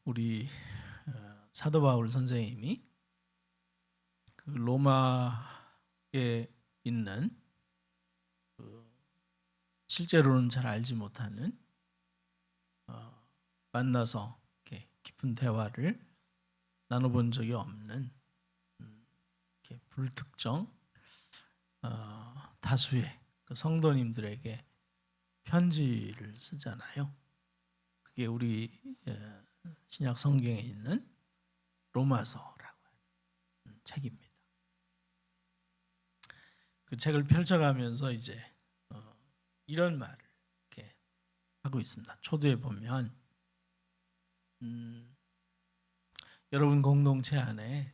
우리 사도 바울 선생님이 그 로마에 있는 실제로는 잘 알지 못하는 만나서 이렇게 깊은 대화를 나눠본 적이 없는 이렇게 불특정 다수의 그 성도님들에게 편지를 쓰잖아요. 그게 우리 신약 성경에 있는 로마서라고 하는 책입니다. 그 책을 펼쳐가면서 이제 이런 말을 이렇게 하고 있습니다. 초두에 보면 여러분 공동체 안에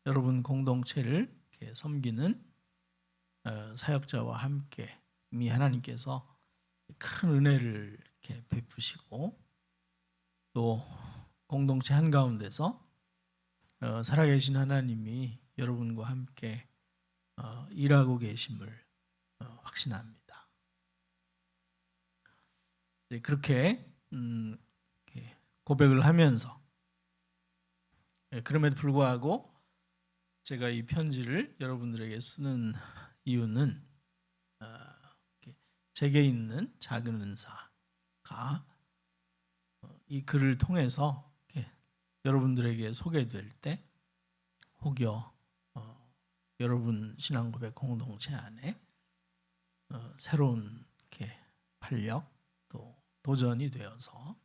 여러분 공동체를 이렇게 섬기는 사역자와 함께 이미 하나님께서 큰 은혜를 이렇게 베푸시고 또 공동체 한가운데서 살아계신 하나님이 여러분과 함께 일하고 계심을 확신합니다. 그렇게 고백을 하면서 그럼에도 불구하고 제가 이 편지를 여러분들에게 쓰는 이유는 제게 있는 작은 은사가 이 글을 통해서 여러분들에게 소개될 때 혹여 여러분 신앙고백 공동체 안에 새로운 활력 또 도전이 되어서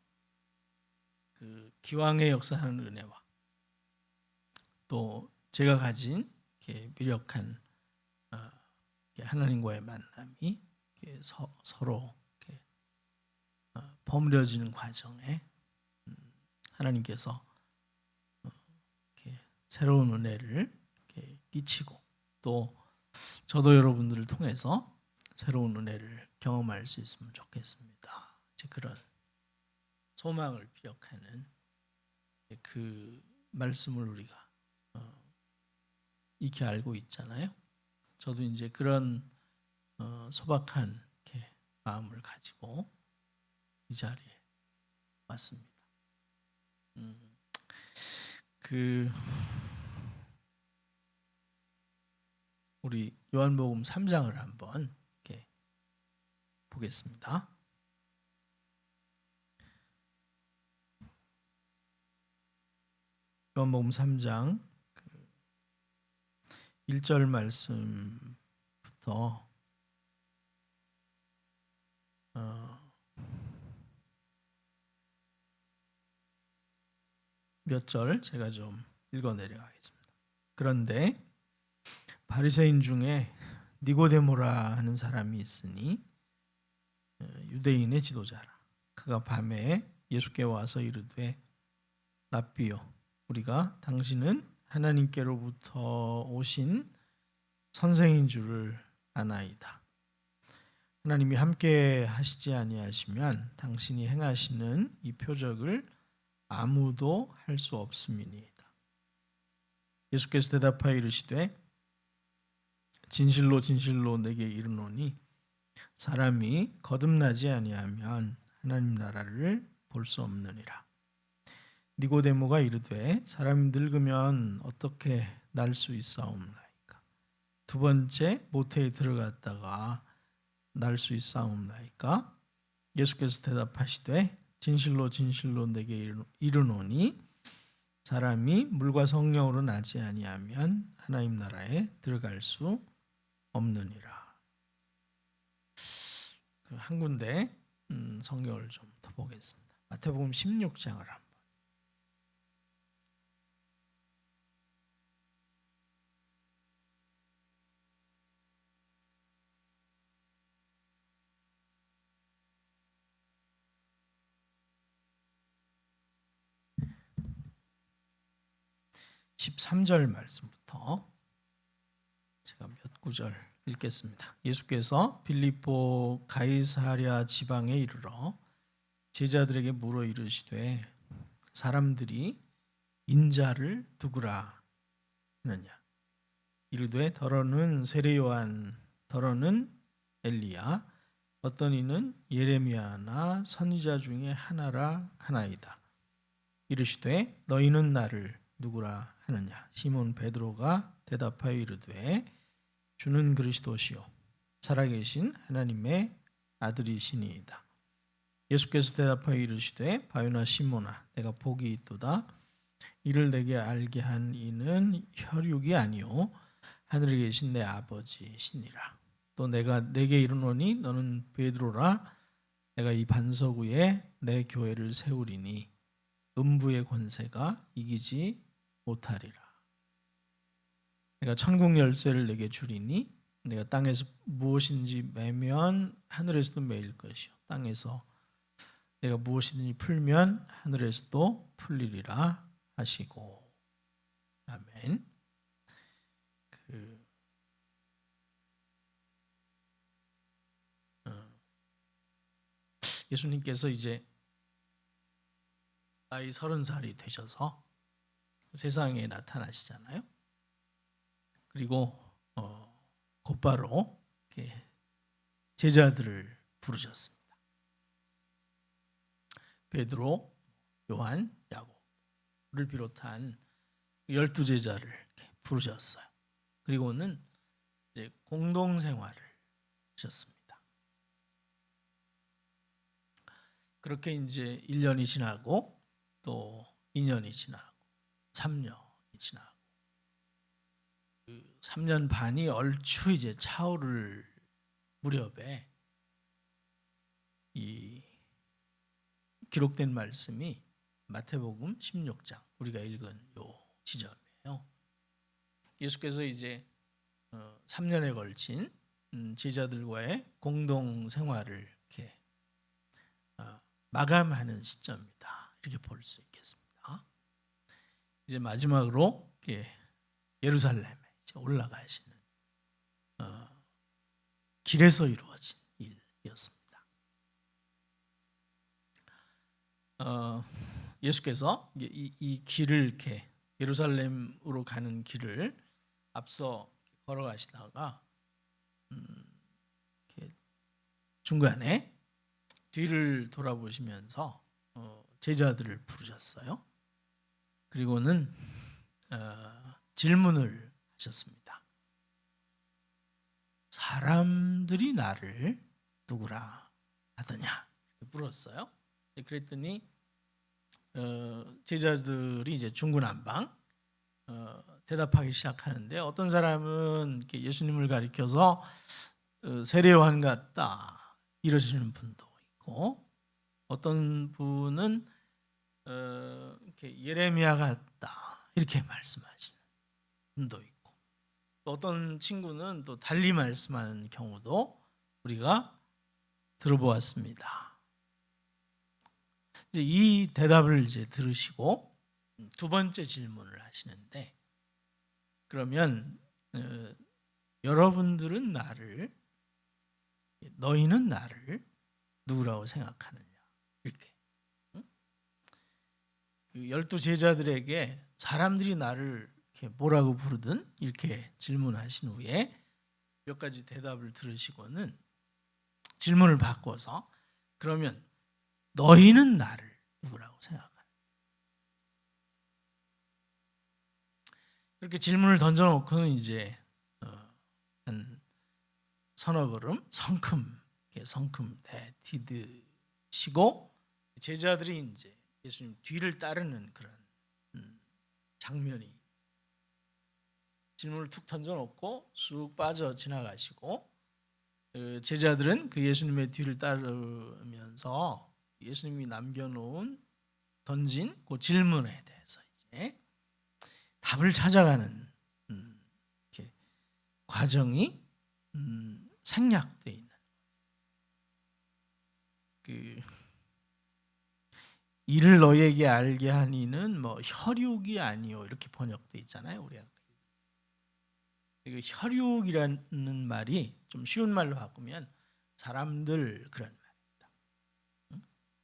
그 기왕의 역사하는 은혜와 또 제가 가진 미력한 하나님과의 만남이 서로 버무려지는 과정에 하나님께서 새로운 은혜를 끼치고 또 저도 여러분들을 통해서 새로운 은혜를 경험할 수 있으면 좋겠습니다. 이제 그런 소망을 피력하는 그 말씀을 우리가 익히 알고 있잖아요. 저도 이제 그런 소박한 마음을 가지고 이 자리에 왔습니다. 우리 요한복음 3장을 한번 이렇게 보겠습니다. 요한복음 3장 1절 말씀부터 몇 절 제가 좀 읽어 내려가겠습니다. 그런데 바리새인 중에 니고데모라 하는 사람이 있으니 유대인의 지도자라. 그가 밤에 예수께 와서 이르되 랍비요, 우리가 당신은 하나님께로부터 오신 선생인 줄을 아나이다. 하나님이 함께 하시지 아니하시면 당신이 행하시는 이 표적을 아무도 할 수 없음이니이다. 예수께서 대답하여 이르시되 진실로 진실로 내게 이르노니 사람이 거듭나지 아니하면 하나님 나라를 볼 수 없느니라. 니고데모가 이르되 사람이 늙으면 어떻게 날 수 있사옵나이까? 두 번째 모태에 들어갔다가 날 수 있사옵나이까? 예수께서 대답하시되 진실로 진실로 내게 이르노니 사람이 물과 성령으로 나지 아니하면 하나님 나라에 들어갈 수 없느니라. 한 군데 성경을 좀 더 보겠습니다. 마태복음 16장을 한번. (13절) 말씀부터 제가 몇 구절 읽겠습니다. 예수께서 빌립보 가이사랴 지방에 이르러 제자들에게 물어 이르시되 사람들이 인자를 누구라 하느냐? 이르되 더러는 세례 요한, 더러는 엘리야, 어떤 이는 예레미야나 선지자 중에 하나라 하나이다. 이르시되 너희는 나를 누구라 하느냐. 시몬 베드로가 대답하여 이르되 주는 그리스도시요 살아계신 하나님의 아들이시니이다. 예수께서 대답하여 이르시되 바요나 시몬아 내가 복이 있도다. 이를 내게 알게 한 이는 혈육이 아니요 하늘에 계신 내 아버지시니라. 또 내가 내게 이르노니 너는 베드로라. 내가 이 반석 위에 내 교회를 세우리니 음부의 권세가 이기지 못하리라. 내가 천국 열쇠를 내게 주리니 내가 땅에서 무엇인지 매면 하늘에서도 매일 것이요 땅에서 내가 무엇이든지 풀면 하늘에서도 풀리리라 하시고. 아멘. 예수님께서 이제 나이 30살이 되셔서 세상에 나타나시잖아요. 그리고 곧바로 제자들을 부르셨습니다. 베드로, 요한, 야고를 비롯한 12제자를 부르셨어요. 그리고는 이제 공동생활을 하셨습니다. 그렇게 이제 1년이 지나고 또 2년이 지나고 3년이 지나고 3년 반이 얼추 이제 차오를 무렵에 이 기록된 말씀이 마태복음 16장 우리가 읽은 요 지점이에요. 예수께서 이제 3년에 걸친 제자들과의 공동 생활을 이렇게 마감하는 시점이다. 이렇게 볼 수 있겠습니다. 이제 마지막으로 예루살렘에 이제 올라가시는 길에서 이루어진 일이었습니다. 예수께서 이 길을 이렇게 예루살렘으로 가는 길을 앞서 걸어가시다가 중간에 뒤를 돌아보시면서 제자들을 부르셨어요. 그리고는 질문을 하셨습니다. 사람들이 나를 누구라 하더냐? 물었어요. 그랬더니 제자들이 이제 중구난방 대답하기 시작하는데 어떤 사람은 예수님을 가리켜서 세례요한 같다 이러시는 분도 있고 어떤 분은 이렇게 예레미야 같다 이렇게 말씀하시는 분도 있고 또 어떤 친구는 또 달리 말씀하는 경우도 우리가 들어보았습니다. 이제 이 대답을 이제 들으시고 두 번째 질문을 하시는데 그러면 여러분들은 너희는 나를 누구라고 생각하느냐 이렇게 12 제자들에게 사람들이 나를 이렇게 뭐라고 부르든 이렇게 질문하신 후에 몇 가지 대답을 들으시고는 질문을 바꿔서 그러면 너희는 나를 누구라고 생각하느냐 이렇게 질문을 던져놓고는 이제 한 서너 걸음 성큼 디드시고 제자들이 이제 예수님 뒤를 따르는 그런 장면이 질문을 툭 던져놓고 쑥 빠져 지나가시고 제자들은 그 예수님의 뒤를 따르면서 예수님이 던진 그 질문에 대해서 이제 답을 찾아가는 이렇게 과정이 생략되어 있는 이를 너희에게 알게 하니는 뭐 혈육이 아니요 이렇게 번역되어 있잖아요. 우리가 혈육이라는 말이 좀 쉬운 말로 바꾸면 사람들 그런 말입니다.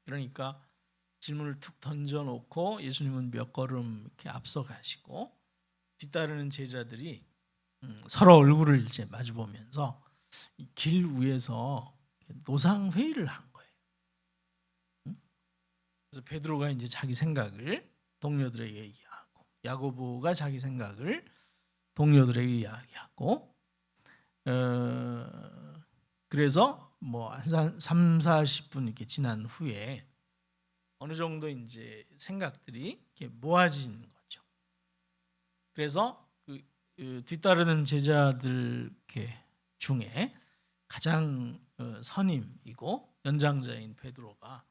그러니까 질문을 툭 던져놓고 예수님은 몇 걸음 이렇게 앞서 가시고 뒤따르는 제자들이 서로 얼굴을 이제 마주 보면서 길 위에서 노상 회의를 한 거예요. 그래서 베드로가 이제 자기 생각을 동료들에게 얘기하고, 야고보가 자기 생각을 동료들에게 이야기하고, 그래서 뭐 한 3, 40분 이렇게 지난 후에 어느 정도 이제 생각들이 이렇게 모아진 거죠. 그래서 그 뒤따르는 제자들 중에 가장 선임이고 연장자인 베드로가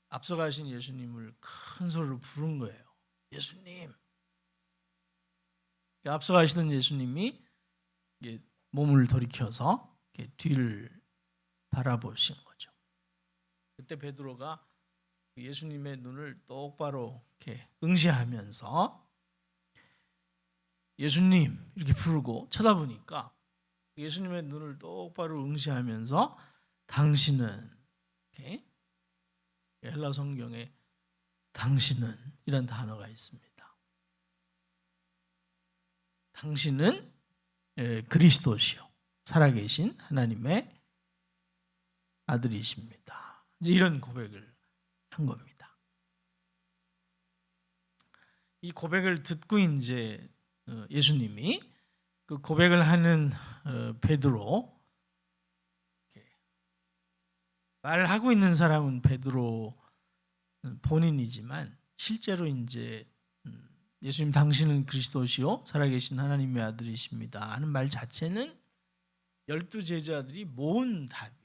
앞서가신 예수님을 큰 소리로 부른 거예요. 예수님. 앞서가시던 예수님이 몸을 돌이켜서 뒤를 바라보신 거죠. 그때 베드로가 예수님의 눈을 똑바로 이렇게 응시하면서 예수님 이렇게 부르고 쳐다보니까 예수님의 눈을 똑바로 응시하면서 당신은, 이렇게 헬라 성경에 당신은 이란 단어가 있습니다. 당신은 그리스도시요 살아계신 하나님의 아들이십니다. 이제 이런 고백을 한 겁니다. 이 고백을 듣고 이제 예수님이 그 고백을 하는 베드로, 말하고 있는 사람은 베드로 본인이지만 실제로 이제 예수님 당신은 그리스도시요 살아계신 하나님의 아들이십니다 하는 말 자체는 12 제자들이 모은 답이에요.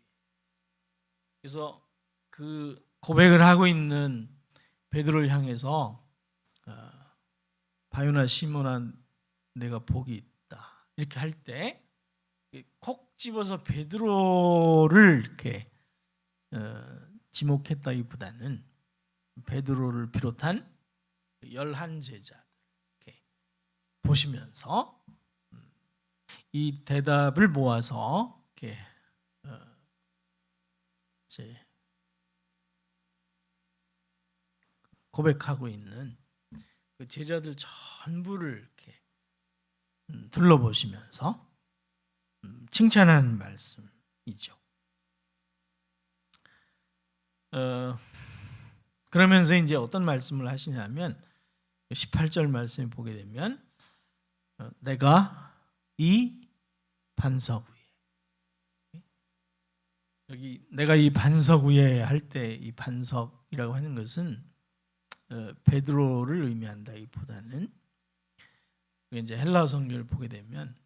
그래서 그 고백을 하고 있는 베드로를 향해서 바요나 시몬아 내가 복이 있다 이렇게 할 때 콕 집어서 베드로를 이렇게 지목했다기보다는 베드로를 비롯한 11제자 이렇게 보시면서 이 대답을 모아서 이렇게 이제 고백하고 있는 그 제자들 전부를 이렇게 둘러보시면서 칭찬하는 말씀이죠. 그러면서 이제 어떤 말씀을 하시냐면 18절 말씀을 보게 되면 내가 이 반석 위에, 여기 내가 이 반석 위에 할 때 이 반석이라고 하는 것은 베드로를 의미한다기보다는 이제 헬라 성경을 보게 되면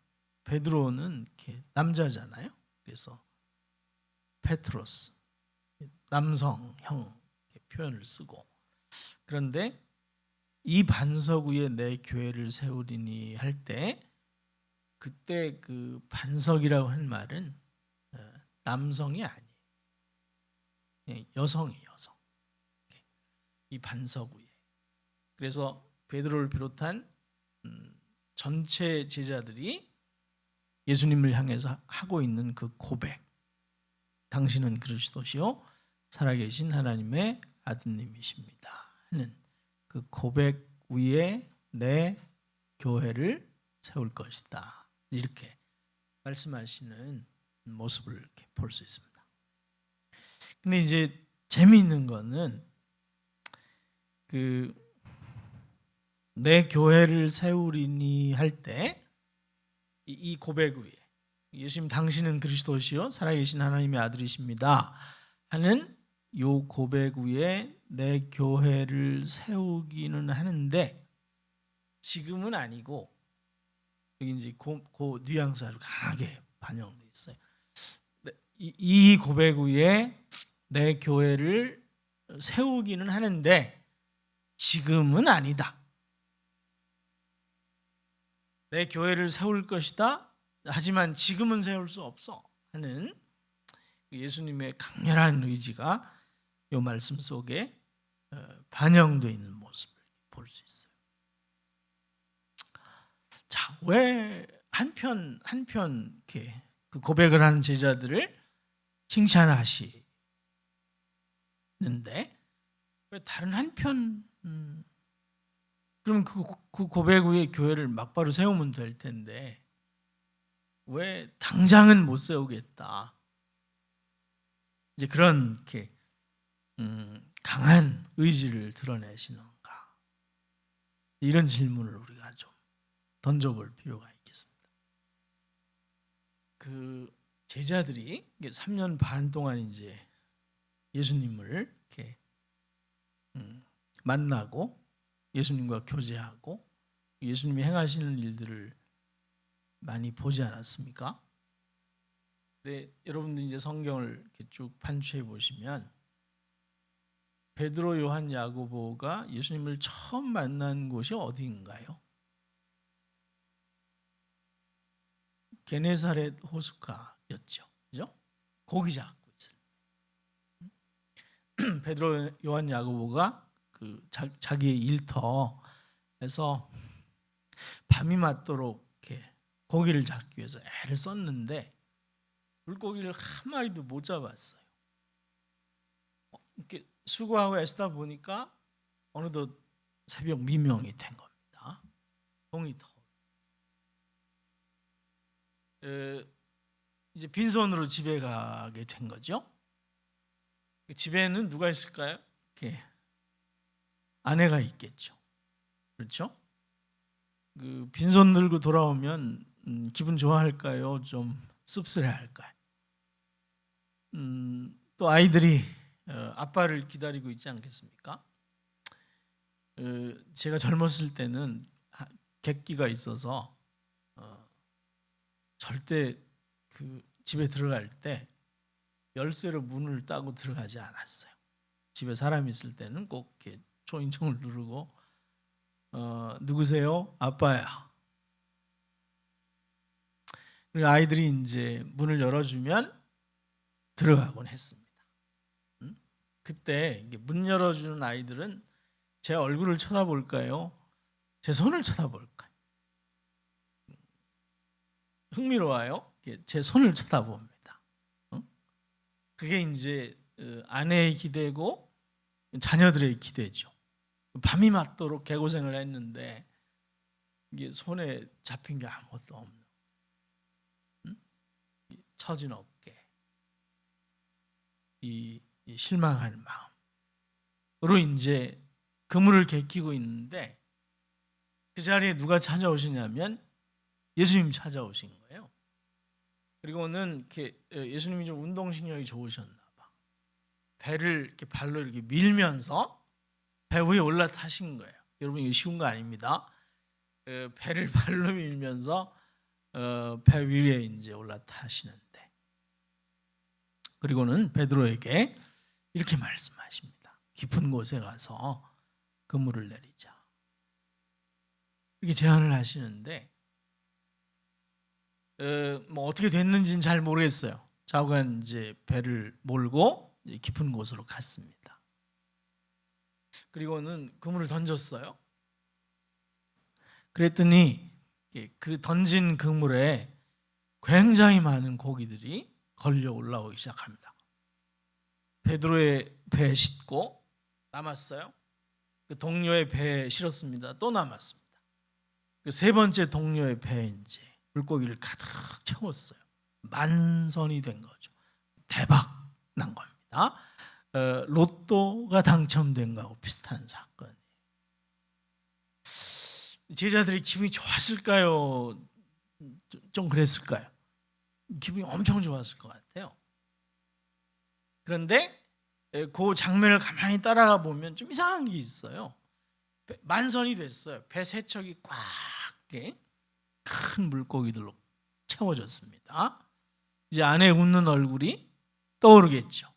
베드로는 이렇게 남자잖아요. 그래서 페트로스 남성형 표현을 쓰고, 그런데 이 반석 위에 내 교회를 세우리니 할 때 그때 그 반석이라고 하는 말은 남성이 아니에요. 여성이 여성. 이 반석 위에. 그래서 베드로를 비롯한 전체 제자들이 예수님을 향해서 하고 있는 그 고백, 당신은 그리스도시요 살아계신 하나님의 아드님이십니다 하는 그 고백 위에 내 교회를 세울 것이다 이렇게 말씀하시는 모습을 이렇게 볼 수 있습니다. 근데 이제 재미있는 거는 그 내 교회를 세우리니 할 때 이 고백 위에 예수님 당신은 그리스도시요 살아계신 하나님의 아들이십니다 하는 이 고백 위에 내 교회를 세우기는 하는데 지금은 아니고, 여기 이제 그 뉘앙스 아주 강하게 반영돼 있어요. 이 고백 위에 내 교회를 세우기는 하는데 지금은 아니다. 내 교회를 세울 것이다. 하지만 지금은 세울 수 없어 하는 예수님의 강렬한 의지가 이 말씀 속에 반영되어 있는 모습을 볼 수 있어요. 자, 왜 한편 이렇게 그 고백을 하는 제자들을 칭찬하시는데 왜 다른 한편 그럼 그 고백 위에 교회를 막바로 세우면 될 텐데 왜 당장은 못 세우겠다. 이제 그런 이렇게 강한 의지를 드러내시는가. 이런 질문을 우리가 좀 던져볼 필요가 있겠습니다. 그 제자들이 3년 반 동안 이제 예수님을 이렇게 만나고 예수님과 교제하고 예수님이 행하시는 일들을 많이 보지 않았습니까? 근데 여러분들 이제 성경을 이렇게 쭉 판추해 보시면 베드로, 요한, 야고보가 예수님을 처음 만난 곳이 어디인가요? 게네사렛 호숫가였죠. 그죠? 고기 잡고 있어요. 베드로, 요한, 야고보가 그 자기의 일터에서 밤이 맞도록 이렇게 고기를 잡기 위해서 애를 썼는데 물고기를 한 마리도 못 잡았어요. 이렇게 수고하고 애쓰다 보니까 어느덧 새벽 미명이 된 겁니다. 동이 터. 이제 빈손으로 집에 가게 된 거죠. 집에는 누가 있을까요? 이렇게 아내가 있겠죠. 그렇죠? 그 빈손 들고 돌아오면 기분 좋아할까요? 좀 씁쓸해할까요? 또 아이들이 아빠를 기다리고 있지 않겠습니까? 제가 젊었을 때는 객기가 있어서 절대 그 집에 들어갈 때 열쇠로 문을 따고 들어가지 않았어요. 집에 사람이 있을 때는 꼭 이렇게 초인종을 누르고 누구세요? 아빠야. 그리고 아이들이 이제 문을 열어주면 들어가곤 했습니다. 그때 문 열어주는 아이들은 제 얼굴을 쳐다볼까요? 제 손을 쳐다볼까요? 흥미로워요. 제 손을 쳐다봅니다. 그게 이제 아내의 기대고 자녀들의 기대죠. 밤이 맞도록 개고생을 했는데 이게 손에 잡힌 게 아무것도 없는 처진 어깨, 이 실망한 마음으로 이제 그물을 개키고 있는데 그 자리에 누가 찾아오시냐면 예수님 찾아오신 거예요. 그리고는 이렇게 예수님이 좀 운동신경이 좋으셨나 봐. 배를 이렇게 발로 이렇게 밀면서 배 위에 올라타신 거예요. 여러분 이거 쉬운 거 아닙니다. 배를 발로 밀면서 배 위에 이제 올라타시는데 그리고는 베드로에게 이렇게 말씀하십니다. 깊은 곳에 가서 그물을 내리자. 이렇게 제안을 하시는데 뭐 어떻게 됐는지는 잘 모르겠어요. 좌우간 이제 배를 몰고 깊은 곳으로 갔습니다. 그리고는 그물을 던졌어요. 그랬더니 그 던진 그물에 굉장히 많은 고기들이 걸려 올라오기 시작합니다. 베드로의 배에 싣고 남았어요. 그 동료의 배에 실었습니다. 또 남았습니다. 그 세 번째 동료의 배에 이제 물고기를 가득 채웠어요. 만선이 된 거죠. 대박 난 겁니다. 로또가 당첨된 거하고 비슷한 사건. 제자들이 기분이 좋았을까요? 좀 그랬을까요? 기분이 엄청 좋았을 것 같아요. 그런데 그 장면을 가만히 따라가 보면 좀 이상한 게 있어요. 만선이 됐어요. 배 세 척이 꽉 큰 물고기들로 채워졌습니다. 이제 아내 웃는 얼굴이 떠오르겠죠.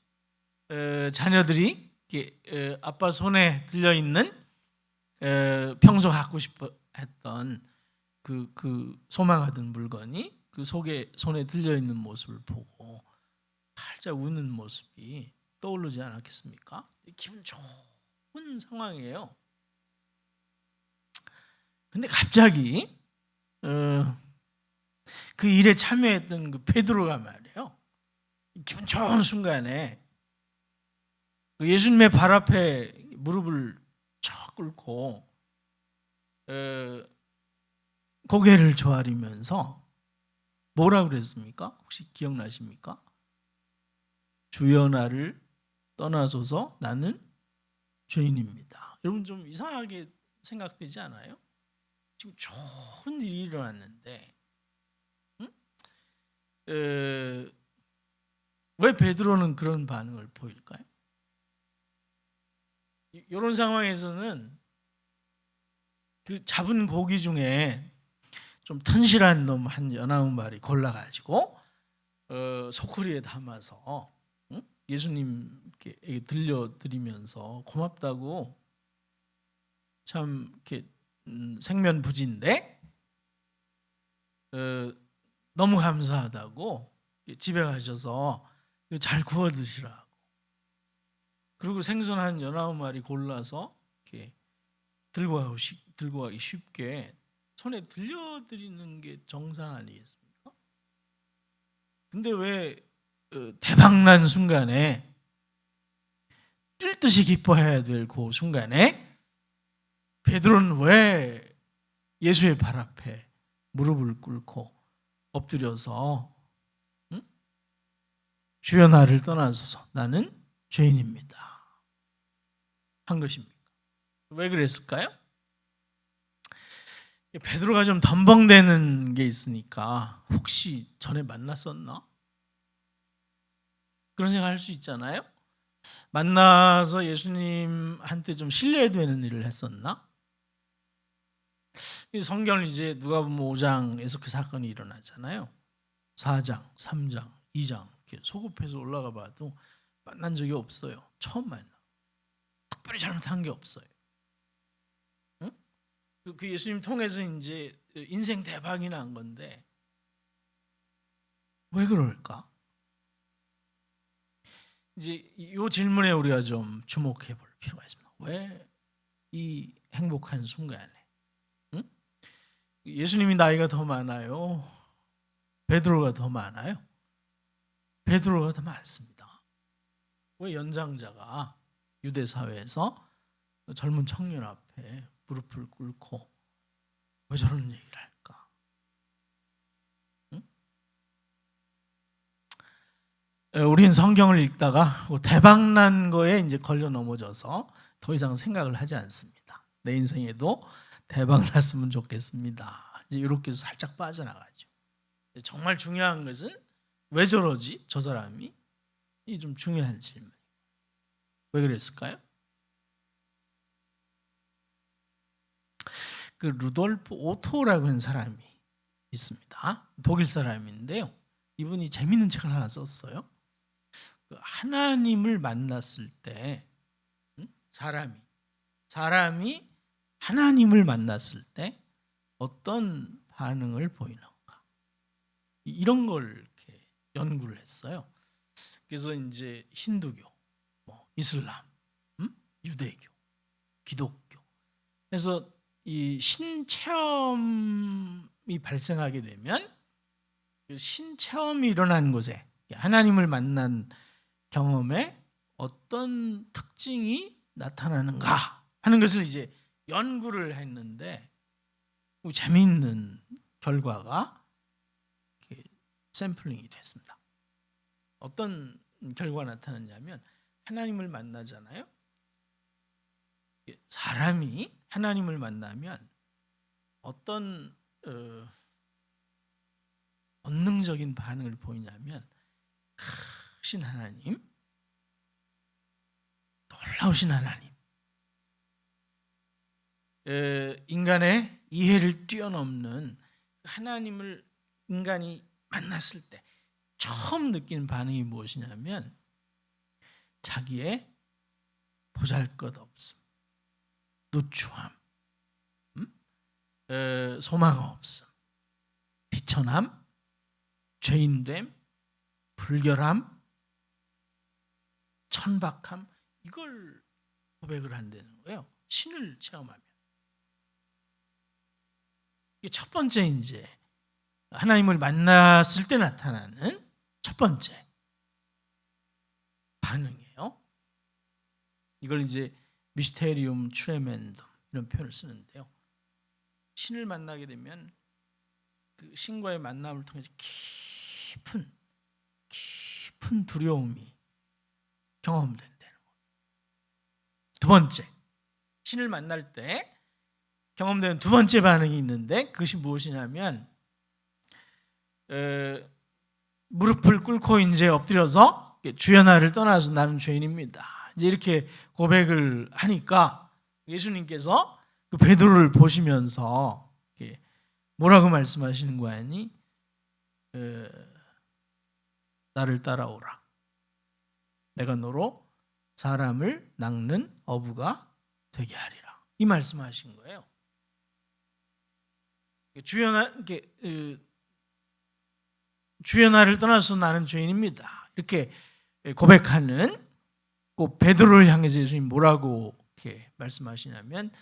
자녀들이 아빠 손에 들려 있는 평소 갖고 싶어 했던 그 소망하던 물건이 그 손에 들려 있는 모습을 보고 활짝 웃는 모습이 떠오르지 않았겠습니까? 기분 좋은 상황이에요. 근데 갑자기 그 일에 참여했던 그 베드로가 말이에요. 기분 좋은 순간에 예수님의 발 앞에 무릎을 척 꿇고 고개를 조아리면서 뭐라 그랬습니까? 혹시 기억나십니까? 주여 나를 떠나소서 나는 죄인입니다. 여러분 좀 이상하게 생각되지 않아요? 지금 좋은 일이 일어났는데 왜 베드로는 그런 반응을 보일까요? 이런 상황에서는 그 잡은 고기 중에 좀 튼실한 놈 한 19마리 골라가지고 소쿠리에 담아서 예수님께 들려드리면서 고맙다고, 참 이렇게 생면부지인데 너무 감사하다고 집에 가셔서 잘 구워 드시라고, 그리고 생선 한 19마리 골라서 이렇게 들고 가기 쉽게 손에 들려드리는 게 정상 아니겠습니까? 근데 왜 대박난 순간에, 뛸 듯이 기뻐해야 될 그 순간에 베드로는 왜 예수의 발 앞에 무릎을 꿇고 엎드려서 주여 나를 떠나소서 나는 죄인입니다 한 것입니까? 왜 그랬을까요? 베드로가 좀 덤벙대는 게 있으니까 혹시 전에 만났었나? 그런 생각할 수 있잖아요. 만나서 예수님한테 좀 신뢰되는 일을 했었나? 성경을 이제 누가복음 5장에서 그 사건이 일어나잖아요. 4장, 3장, 2장 이렇게 소급해서 올라가 봐도 만난 적이 없어요. 처음 만나. 특별히 잘못한 게 없어요. 응? 그 예수님 통해서 이제 인생 대박이 난 건데 왜 그럴까? 이제 이 질문에 우리가 좀 주목해 볼 필요가 있습니다. 왜 이 행복한 순간에 예수님이 나이가 더 많아요? 베드로가 더 많아요? 베드로가 더 많습니다. 왜 연장자가 유대 사회에서 젊은 청년 앞에 무릎을 꿇고 왜 저런 얘기를 할까? 우린 성경을 읽다가 대박난 거에 이제 걸려 넘어져서 더 이상 생각을 하지 않습니다. 내 인생에도 대박 났으면 좋겠습니다. 이제 이렇게 살짝 빠져나가죠. 정말 중요한 것은 왜 저러지? 저 사람이? 이 좀 중요한 질문. 왜 그랬을까요? 그 루돌프 오토라고 하는 사람이 있습니다. 독일 사람인데요. 이분이 재밌는 책을 하나 썼어요. 하나님을 만났을 때 사람이 하나님을 만났을 때 어떤 반응을 보이는가, 이런 걸 이렇게 연구를 했어요. 그래서 이제 힌두교, 이슬람, 유대교, 기독교, 그래서 이 신체험이 발생하게 되면 그 신체험이 일어난 곳에 하나님을 만난 경험에 어떤 특징이 나타나는가 하는 것을 이제 연구를 했는데 재미있는 결과가 샘플링이 됐습니다. 어떤 결과가 나타났냐면 하나님을 만나잖아요. 사람이 하나님을 만나면 어떤 본능적인 반응을 보이냐면 크신 하나님, 놀라우신 하나님, 인간의 이해를 뛰어넘는 하나님을 인간이 만났을 때 처음 느끼는 반응이 무엇이냐면 자기의 보잘것없음, 누추함, 소망 없음, 비천함, 죄인됨, 불결함, 천박함, 이걸 고백을 한다는 거예요. 신을 체험하면. 이게 첫 번째 이제 하나님을 만났을 때 나타나는 첫 번째 반응이에요. 이걸 이제 미스테리움 트레멘둠 이런 표현을 쓰는데요. 신을 만나게 되면 그 신과의 만남을 통해서 깊은 두려움이 경험된다는 거예요. 두 번째, 신을 만날 때 경험되는 두 번째 반응이 있는데 그것이 무엇이냐면 무릎을 꿇고 이제 엎드려서 주여 나를 떠나서 나는 죄인입니다. 이제 이렇게 고백을 하니까 예수님께서 그 베드로를 보시면서 뭐라고 말씀하시는 거 아니? 나를 따라오라. 내가 너로 사람을 낚는 어부가 되게 하리라. 이 말씀하신 거예요. 주여 나를 떠나서 나는 죄인입니다. 이렇게 고백하는 그 베드로를 향해서 예수님 뭐라고 이렇게 말씀하시냐면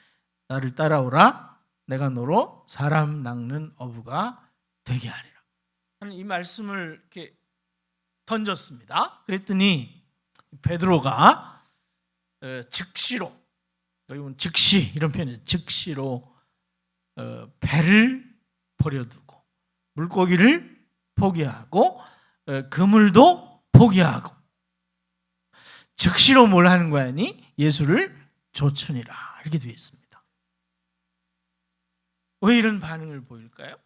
나를 따라오라. 내가 너로 사람 낚는 어부가 되게 하리라. 하는 이 말씀을 이렇게 던졌습니다. 그랬더니 베드로가 즉시로, 여기 보면 즉시 이런 표현이에요. 즉시로 배를 버려두고 물고기를 포기하고 그물도 포기하고 즉시로 뭘 하는 거야? 예수를 좇으니라 이렇게 되어 있습니다. 왜 이런 반응을 보일까요?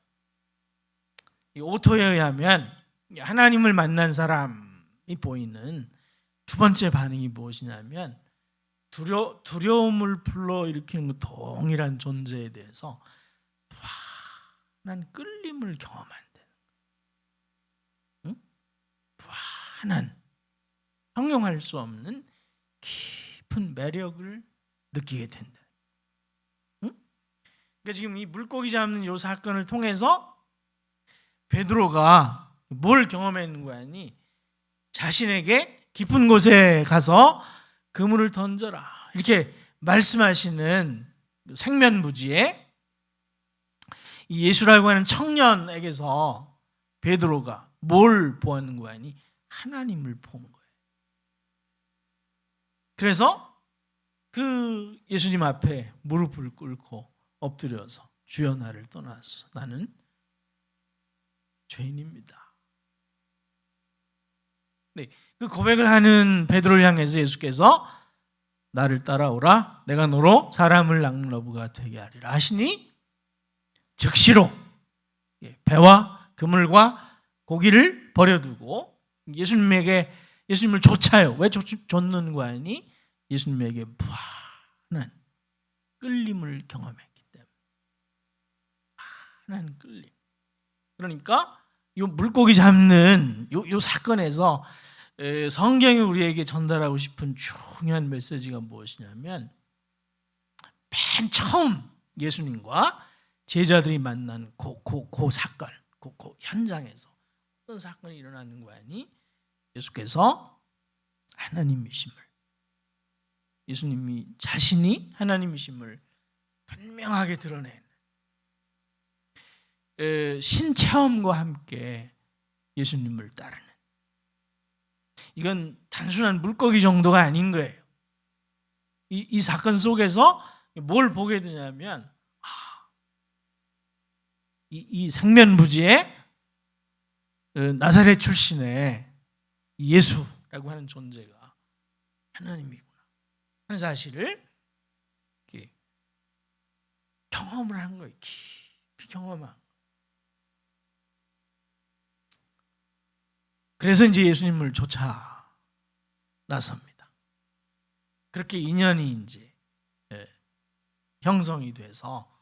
이 오토에 의하면 하나님을 만난 사람이 보이는 두 번째 반응이 무엇이냐면 두려움을 불러일으키는 그 동일한 존재에 대해서 무한한 끌림을 경험한다는 거예요. 무한한 형용할 수 없는 깊은 매력을 느끼게 된다. 그러니까 지금 이 물고기 잡는 이 사건을 통해서 베드로가 뭘 경험했는 거야? 자신에게 깊은 곳에 가서 그물을 던져라 이렇게 말씀하시는 생면부지에 이 예수라고 하는 청년에게서 베드로가 뭘 보았는 거야? 하나님을 본 거예요. 그래서 그 예수님 앞에 무릎을 꿇고 엎드려서 주여 나를 떠나서 나는 죄인입니다. 네, 그 고백을 하는 베드로를 향해서 예수께서 나를 따라오라. 내가 너로 사람을 낚는 어부가 되게 하리라 하시니 즉시로 배와 그물과 고기를 버려두고 예수님을 좇아요. 왜 좇는 거 아니? 예수님에게 무한한 끌림을 경험했기 때문에. 무한한 끌림. 그러니까 이 물고기 잡는 이 사건에서 성경이 우리에게 전달하고 싶은 중요한 메시지가 무엇이냐면 맨 처음 예수님과 제자들이 만난 그 사건, 그 현장에서 어떤 사건이 일어나는 거 아니? 예수께서 하나님이심을, 예수님이 자신이 하나님이심을 분명하게 드러낸 신체험과 함께 예수님을 따르는, 이건 단순한 물고기 정도가 아닌 거예요. 이 사건 속에서 뭘 보게 되냐면 이 생면부지의 나사렛 출신의 예수라고 하는 존재가 하나님이구나 하는 사실을 경험을 한 거예요. 깊이 경험한 거예요. 그래서 이제 예수님을 쫓아 나섭니다. 그렇게 인연이 이제 형성이 돼서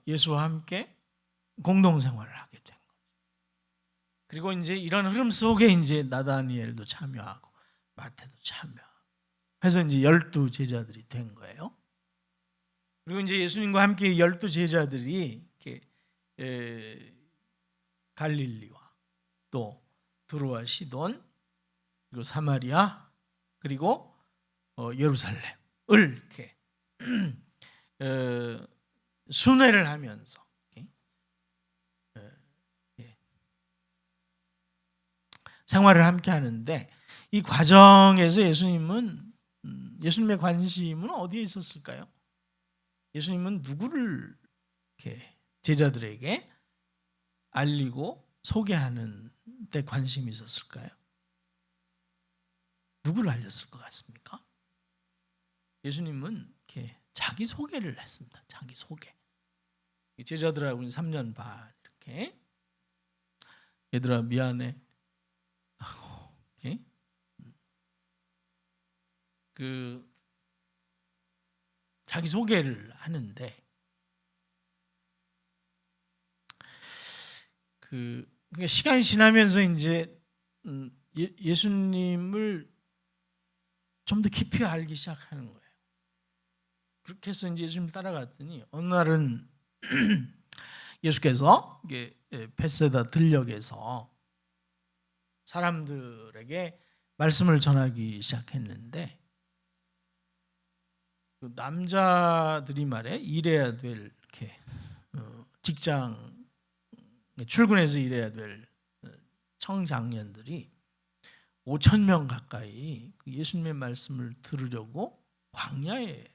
예수와 함께 공동생활을 하게 된 거죠. 그리고 이제 이런 흐름 속에 이제 나다니엘도 참여하고 마태도 참여하고 해서 이제 12 제자들이 된 거예요. 그리고 이제 예수님과 함께 12 제자들이 이렇게 갈릴리와 또 두로와 시돈 그리고 사마리아 그리고 예루살렘을 이렇게 순회를 하면서 생활을 함께 하는데 이 과정에서 예수님의 관심은 어디에 있었을까요? 예수님은 누구를 이렇게 제자들에게 알리고 소개하는 데 관심이 있었을까요? 누구를 알렸을 것 같습니까? 예수님은 이렇게 자기 소개를 했습니다. 자기 소개. 제자들하고 3년 반 이렇게 얘들아 미안해 하고 그 자기 소개를 하는데 그러니까 시간이 지나면서 이제 예수님을 좀 더 깊이 알기 시작하는 거예요. 그렇게 해서 이제 예수님 따라갔더니 어느 날은 예수께서 벳세다 들녘에서 사람들에게 말씀을 전하기 시작했는데 그 남자들이 말해 일해야 될 이렇게 직장 출근해서 일해야 될 청장년들이 5,000명 가까이 예수님의 말씀을 들으려고 광야에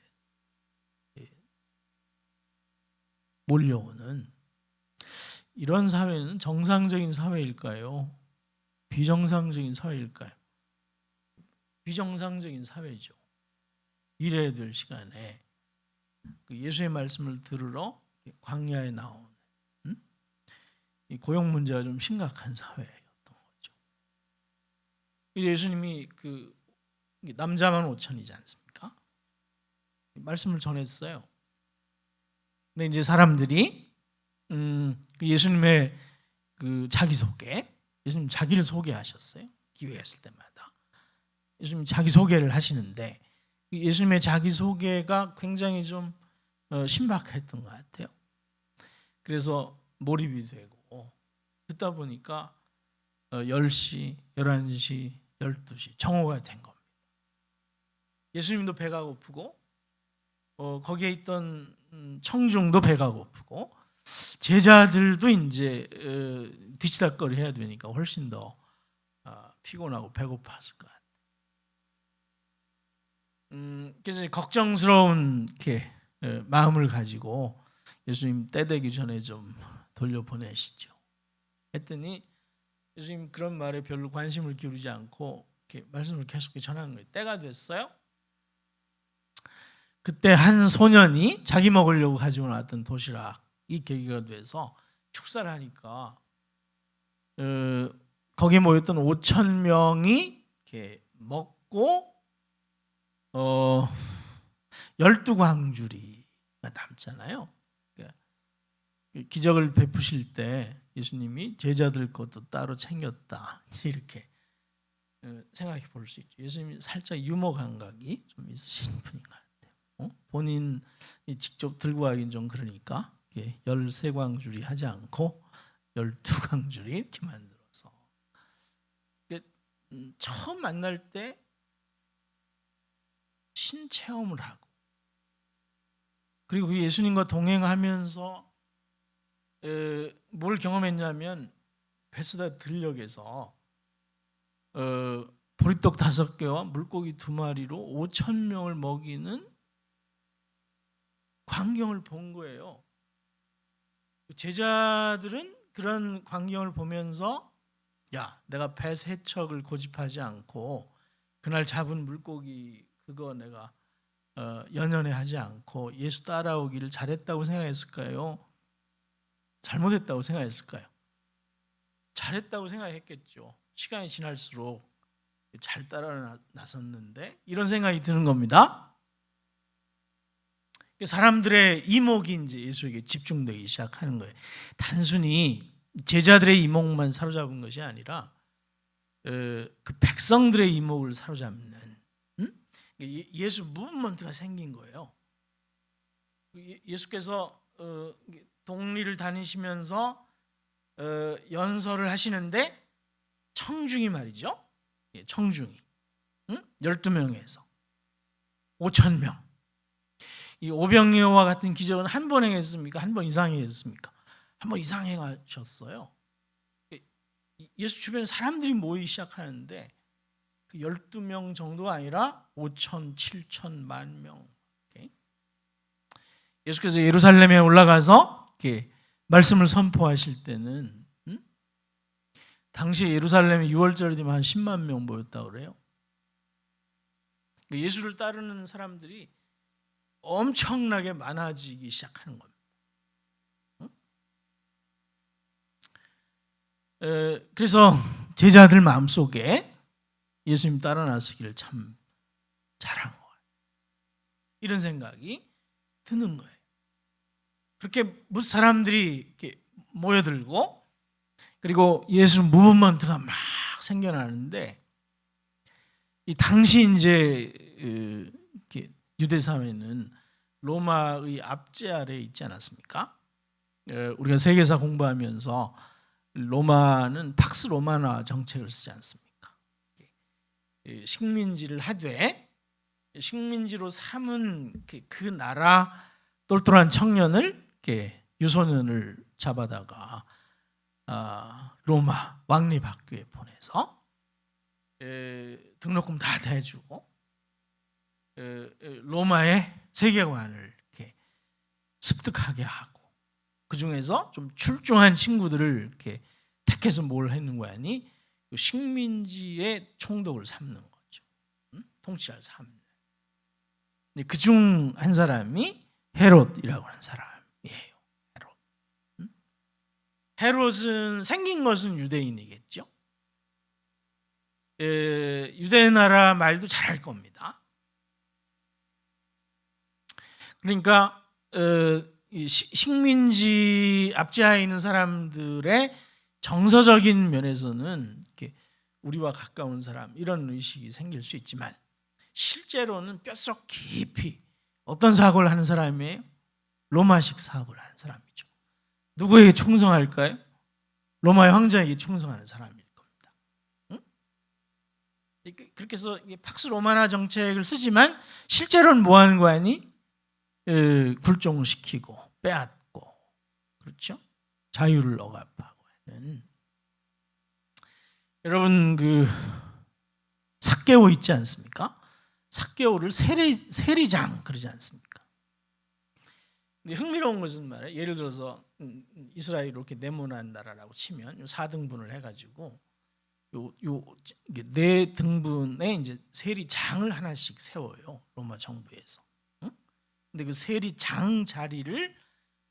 몰려오는 이런 사회는 정상적인 사회일까요? 비정상적인 사회일까요? 비정상적인 사회죠. 일해야 될 시간에 예수의 말씀을 들으러 광야에 나오는 이 고용 문제가 좀 심각한 사회였던 거죠. 예수님이 그 남자만 5천이지 않습니까? 말씀을 전했어요. 근데 이제 사람들이 예수님의 그 자기소개, 예수님 자기를 소개하셨어요. 기회가 있을 때마다 예수님 자기 소개를 하시는데 예수님의 자기 소개가 굉장히 좀 신박했던 것 같아요. 그래서 몰입이 되고 듣다 보니까 10시, 11시, 12시 정오가 된 겁니다. 예수님도 배가 고프고 거기에 있던 청중도 배가 고프고 제자들도 이제 뒤치다꺼리 해야 되니까 훨씬 더 피곤하고 배고팠을 것 같아요. 그래서 걱정스러운 이렇게 마음을 가지고 예수님 때 되기 전에 좀 돌려보내시죠. 했더니 예수님 그런 말에 별로 관심을 기울이지 않고 이렇게 말씀을 계속 전하는 거예요. 때가 됐어요. 그때 한 소년이 자기 먹으려고 가지고 나왔던 도시락이 계기가 돼서 축사를 하니까 거기에 모였던 5,000명이 이렇게 먹고 12광주리가 남잖아요. 그러니까 기적을 베푸실 때 예수님이 제자들 것도 따로 챙겼다 이렇게 생각해 볼 수 있죠. 예수님이 살짝 유머 감각이 좀 있으신 분인 것 같아요. 본인이 직접 들고 가긴 좀 그러니까 13광주리 하지 않고 12광주리 이렇게 만들어서 처음 만날 때 신체험을 하고 그리고 예수님과 동행하면서 뭘 경험했냐면 벳세다 들녘에서 보리떡 5개와 물고기 2마리로 5,000명을 먹이는 광경을 본 거예요. 제자들은 그런 광경을 보면서 야, 내가 배 세척을 고집하지 않고 그날 잡은 물고기 그거 내가 연연해 하지 않고 예수 따라오기를 잘했다고 생각했을까요? 잘못했다고 생각했을까요? 잘했다고 생각했겠죠. 시간이 지날수록 잘 따라 나섰는데 이런 생각이 드는 겁니다. 사람들의 이목이 이제 예수에게 집중되기 시작하는 거예요. 단순히 제자들의 이목만 사로잡은 것이 아니라 그 백성들의 이목을 사로잡는 예수 무브먼트가 생긴 거예요. 예수께서 동리를 다니시면서 연설을 하시는데 청중이 말이죠. 청중이 12명에서 5,000명. 이 오병이어와 같은 기적은 한 번 행했습니까? 한 번 이상 행했습니까? 한 번 이상 행하셨어요. 예수 주변에 사람들이 모이기 시작하는데 그 12명 정도가 아니라 5천, 7천, 만 명. 예수께서 예루살렘에 올라가서 이렇게 말씀을 선포하실 때는 당시 예루살렘에 6월절이 되면 한 10만 명 모였다고 그래요. 예수를 따르는 사람들이 엄청나게 많아지기 시작하는 겁니다. 그래서 제자들 마음속에 예수님 따라 나서기를 참 잘한 거예요. 이런 생각이 드는 거예요. 그렇게 무슨 사람들이 이렇게 모여들고, 그리고 예수 무브먼트가 막 생겨나는데, 이 당시 이제 유대 사회는 로마의 압제 아래에 있지 않았습니까? 우리가 세계사 공부하면서 로마는 팍스 로마나 정책을 쓰지 않습니까? 식민지를 하되 식민지로 삼은 그 나라 똘똘한 청년을 유소년을 잡아다가 로마 왕립학교에 보내서 등록금 다 대주고 로마의 세계관을 이렇게 습득하게 하고, 그 중에서 좀 출중한 친구들을 이렇게 택해서 뭘 했는 거 아니? 식민지의 총독을 삼는 거죠. 통치자를 삼는. 그 중 한 사람이 헤롯이라고 하는 사람이에요. 헤롯은 생긴 것은 유대인이겠죠. 유대 나라 말도 잘할 겁니다. 그러니까 식민지 압제하에 있는 사람들의 정서적인 면에서는 이렇게 우리와 가까운 사람, 이런 의식이 생길 수 있지만, 실제로는 뼛속 깊이 어떤 사고를 하는 사람이에요? 로마식 사고를 하는 사람이죠. 누구에게 충성할까요? 로마의 황제에게 충성하는 사람일 겁니다. 그렇게 해서 팍스 로마나 정책을 쓰지만 실제로는 뭐 하는 거 아니? 굴종시키고 빼앗고, 그렇죠? 자유를 억압하고 하는. 여러분, 삭개오 있지 않습니까? 삭개오를 세리장 그러지 않습니까? 근데 흥미로운 것은 말이에요. 예를 들어서 이스라엘 이렇게 네모난 나라라고 치면 4등분을 해가지고 네 등분에 이제 세리장을 하나씩 세워요, 로마 정부에서. 근데 그 세리장 자리를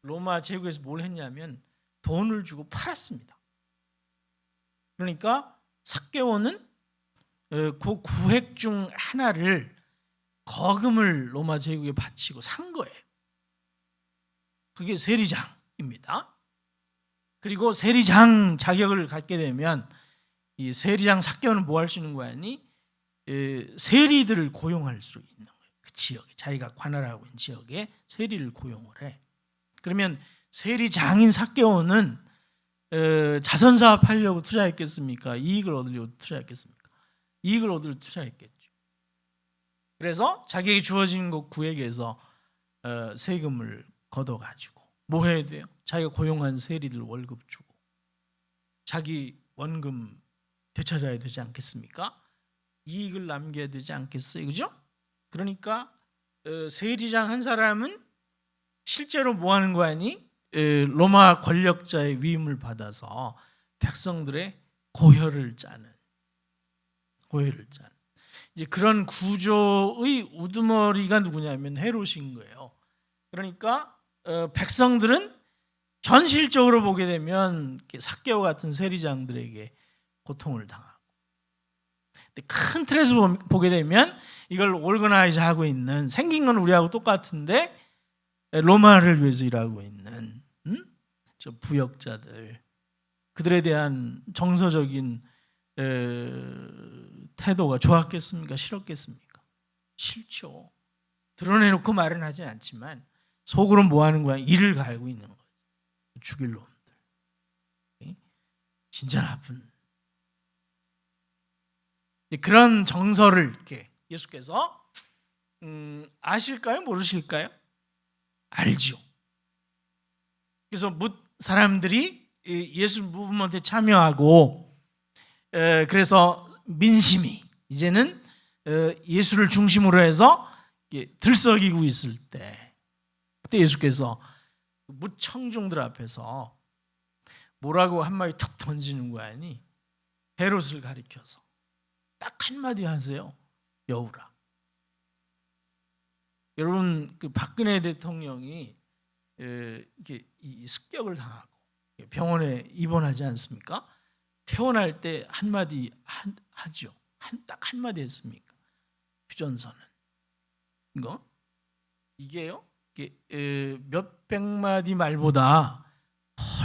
로마 제국에서 뭘 했냐면 돈을 주고 팔았습니다. 그러니까 삭개오는 그 구획 중 하나를 거금을 로마 제국에 바치고 산 거예요. 그게 세리장입니다. 그리고 세리장 자격을 갖게 되면 이 세리장 삭개오는 뭐 할 수 있는 거 아니? 세리들을 고용할 수 있는 거예요. 그 지역에, 자기가 관할하고 있는 지역에 세리를 고용을 해. 그러면 세리장인 삭개오는 자선사업 하려고 투자했겠습니까? 이익을 얻으려고 투자했겠습니까? 이익을 얻으려 투자했겠죠. 그래서 자기에게 주어진 것 구획에서 세금을 걷어가지고 뭐 해야 돼요? 자기가 고용한 세리들 월급 주고 자기 원금 되찾아야 되지 않겠습니까? 이익을 남겨야 되지 않겠어요? 그죠? 그러니까 세리장 한 사람은 실제로 뭐 하는 거 아니? 로마 권력자의 위임을 받아서 백성들의 고혈을 짜는 이제 그런 구조의 우두머리가 누구냐면 헤롯인 거예요. 그러니까 백성들은 현실적으로 보게 되면 삭개오 같은 세리장들에게 고통을 당하고, 근데 큰 틀에서 보게 되면 이걸 오르거나이즈하고 있는, 생긴 건 우리하고 똑같은데 로마를 위해서 일하고 있는 저 부역자들, 그들에 대한 정서적인 태도가 좋았겠습니까? 싫었겠습니까? 싫죠. 드러내놓고 말은 하진 않지만 속으로 뭐 하는 거야? 이를 갈고 있는 거예요. 죽일 놈들. 진짜 나쁜. 그런 정서를 이렇게 예수께서 아실까요? 모르실까요? 알죠. 그래서 사람들이 예수 무브먼트에 참여하고, 그래서 민심이 이제는 예수를 중심으로 해서 들썩이고 있을 때, 그때 예수께서 무청중들 앞에서 뭐라고 한마디 툭 던지는 거 아니? 헤롯을 가리켜서 딱 한마디 하세요. 여우라. 여러분 그 박근혜 대통령이 이렇게 습격을 당하고 병원에 입원하지 않습니까? 퇴원할 때 한마디 하죠. 딱 한마디 했습니까? 휴전선은 이게요. 몇백 마디 말보다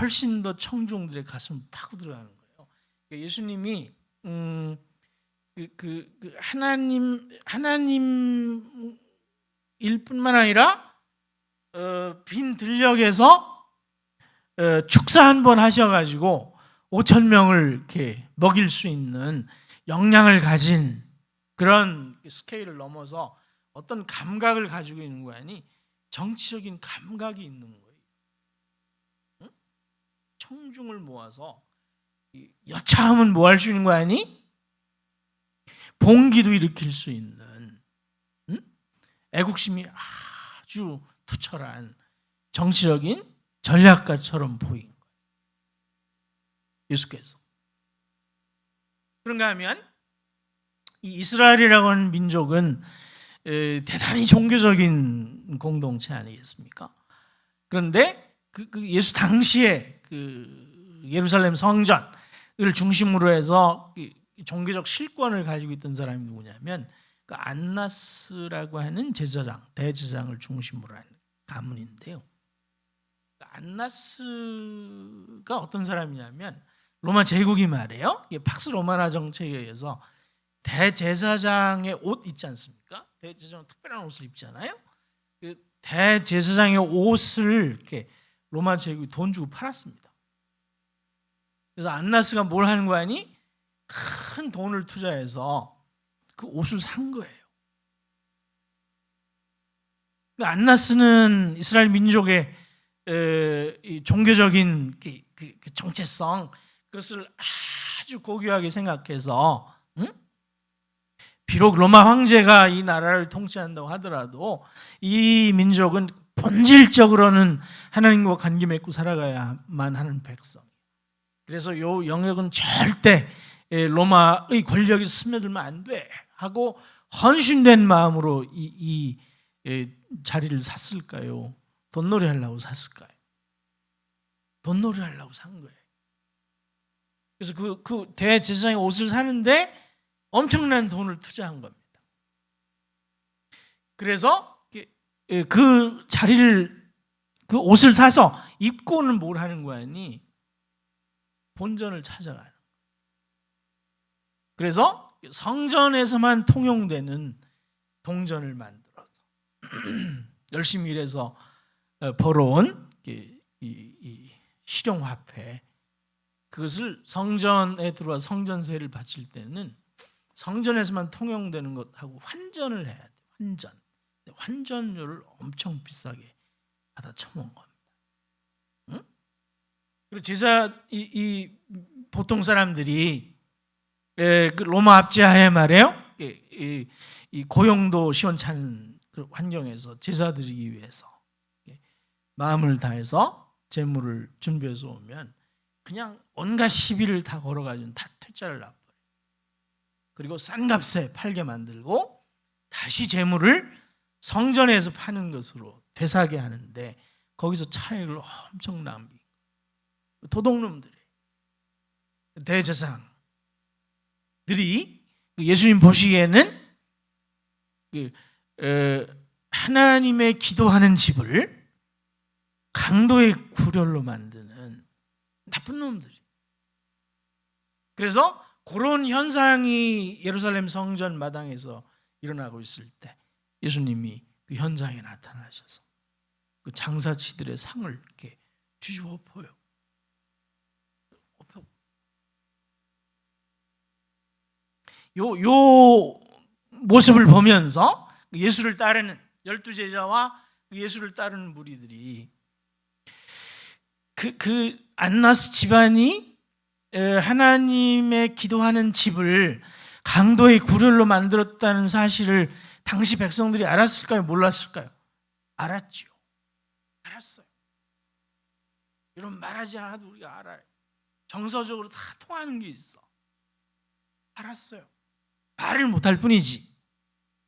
훨씬 더 청중들의 가슴을 파고 들어가는 거예요. 예수님이 하나님일 뿐만 아니라 빈 들녘에서 축사 한 번 하셔가지고 5천 명을 이렇게 먹일 수 있는 역량을 가진 그런 스케일을 넘어서 어떤 감각을 가지고 있는 거 아니? 정치적인 감각이 있는 거예요. 응? 청중을 모아서 여차하면 뭐 할 수 있는 거 아니? 봉기도 일으킬 수 있는 애국심이 아주 투철한 정치적인 전략가처럼 보인 거예요. 예수께서. 그런가 하면 이 이스라엘이라고 하는 민족은 대단히 종교적인 공동체 아니겠습니까? 그런데 그 예수 당시에 그 예루살렘 성전을 중심으로 해서 종교적 실권을 가지고 있던 사람이 누구냐면 그 안나스라고 하는 제사장, 대제사장을 중심으로 하는 가문인데요. 안나스가 어떤 사람이냐면 로마 제국이 말이에요. 팍스 로마나 정책에 의해서 대제사장의 옷 있지 않습니까? 대제사장은 특별한 옷을 입잖아요. 그 대제사장의 옷을 이렇게 로마 제국이 돈 주고 팔았습니다. 그래서 안나스가 뭘 하는 거 아니? 큰 돈을 투자해서 그 옷을 산 거예요. 안나스는 이스라엘 민족의 종교적인 그 정체성, 그것을 아주 고귀하게 생각해서 비록 로마 황제가 이 나라를 통치한다고 하더라도 이 민족은 본질적으로는 하나님과 관계 맺고 살아가야만 하는 백성. 그래서 이 영역은 절대 로마의 권력이 스며들면 안 돼 하고 헌신된 마음으로 이 자리를 샀을까요? 돈놀이 하려고 샀을까요? 돈놀이 하려고 산 거예요. 그래서 그 대제사장의 옷을 사는데 엄청난 돈을 투자한 겁니다. 그래서 그 자리를, 그 옷을 사서 입고는 뭘 하는 거 아니? 본전을 찾아가는 거예요. 그래서 성전에서만 통용되는 동전을 만들어서 열심히 일해서 벌어온 이 실용화폐, 그것을 성전에 들어와 성전세를 바칠 때는 성전에서만 통용되는 것하고 환전을 해야 돼요. 환전료를 엄청 비싸게 받아 처먹은 겁니다. 응? 그리고 이 보통 사람들이 그 로마 압제하에 말이에요. 이 고용도 시원찮은 그 환경에서 제사 드리기 위해서 마음을 다해서 재물을 준비해서 오면 그냥 온갖 시비를 다 걸어가지고 다 퇴짜를 납버려요. 그리고 싼 값에 팔게 만들고 다시 재물을 성전에서 파는 것으로 되사게 하는데 거기서 차익을 엄청 낭비. 도둑놈들이, 대제사장들이 예수님 보시기에는 하나님의 기도하는 집을 강도의 구렬로 만드는 나쁜 놈들이. 그래서 그런 현상이 예루살렘 성전 마당에서 일어나고 있을 때 예수님이 그 현장에 나타나셔서 그 장사치들의 상을 이렇게 뒤집어 엎어요. 요 모습을 보면서 예수를 따르는 12제자와 예수를 따르는 무리들이 그 안나스 집안이 하나님의 기도하는 집을 강도의 구렬로 만들었다는 사실을 당시 백성들이 알았을까요? 몰랐을까요? 알았죠. 알았어요. 여러분, 말하지 않아도 우리가 알아요. 정서적으로 다 통하는 게 있어. 알았어요. 말을 못할 뿐이지.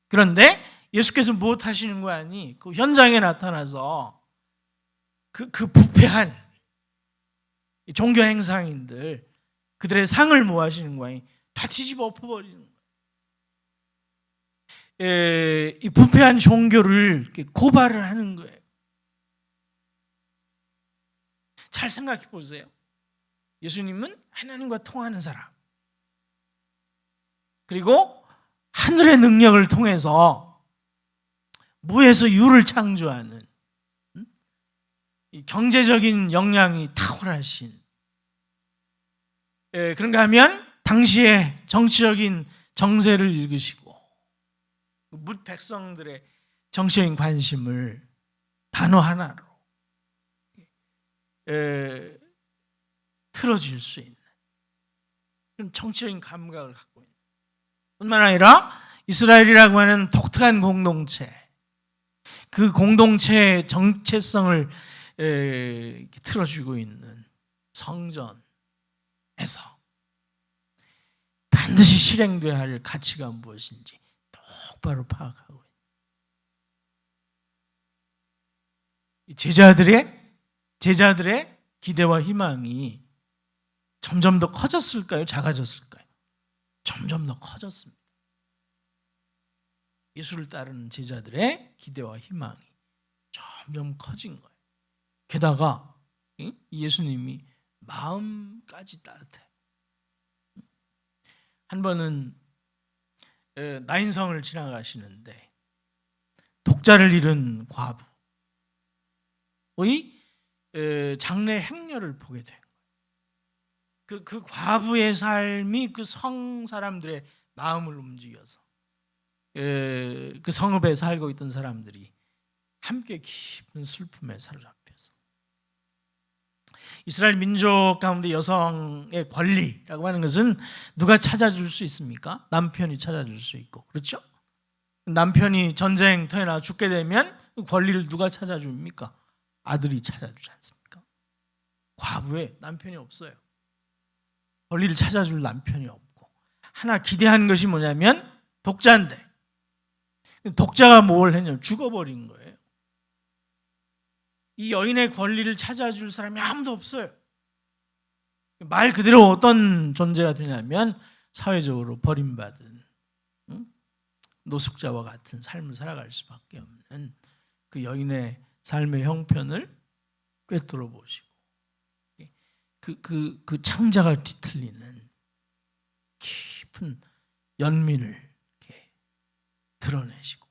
그런데 예수께서 무엇 하시는 거 아니? 그 현장에 나타나서 그 부패한 종교 행상인들 그들의 상을 뭐 하시는 거야? 다 뒤집어 엎어버리는 거예요. 이 부패한 종교를 고발을 하는 거예요. 잘 생각해 보세요. 예수님은 하나님과 통하는 사람, 그리고 하늘의 능력을 통해서 무에서 유를 창조하는 이 경제적인 역량이 탁월하신, 그런가 하면 당시의 정치적인 정세를 읽으시고 뭇 백성들의 정치적인 관심을 단어 하나로 틀어줄 수 있는 그런 정치적인 감각을 갖고 있는, 뿐만 아니라 이스라엘이라고 하는 독특한 공동체, 그 공동체의 정체성을 틀어주고 있는 성전에서 반드시 실행돼야 할 가치가 무엇인지 똑바로 파악하고 있는 제자들의 기대와 희망이 점점 더 커졌을까요? 작아졌을까요? 점점 더 커졌습니다. 예수를 따르는 제자들의 기대와 희망이 점점 커진 거예요. 게다가 예수님이 마음까지 따뜻해. 한 번은 나인성을 지나가시는데 독자를 잃은 과부의 장례 행렬을 보게 된 거예요. 그 과부의 삶이 그 성 사람들의 마음을 움직여서 그 성읍에 살고 있던 사람들이 함께 깊은 슬픔에 사로잡혀서, 이스라엘 민족 가운데 여성의 권리라고 하는 것은 누가 찾아줄 수 있습니까? 남편이 찾아줄 수 있고, 그렇죠? 남편이 전쟁터에 나가 죽게 되면 그 권리를 누가 찾아줍니까? 아들이 찾아주지 않습니까? 과부의 남편이 없어요. 권리를 찾아줄 남편이 없고, 하나 기대한 것이 뭐냐면 독자인데, 독자가 뭘 했냐면 죽어버린 거예요. 이 여인의 권리를 찾아줄 사람이 아무도 없어요. 말 그대로 어떤 존재가 되냐면 사회적으로 버림받은 노숙자와 같은 삶을 살아갈 수밖에 없는 그 여인의 삶의 형편을 꿰뚫어 보시고 그 창자가 뒤틀리는 깊은 연민을 이렇게 드러내시고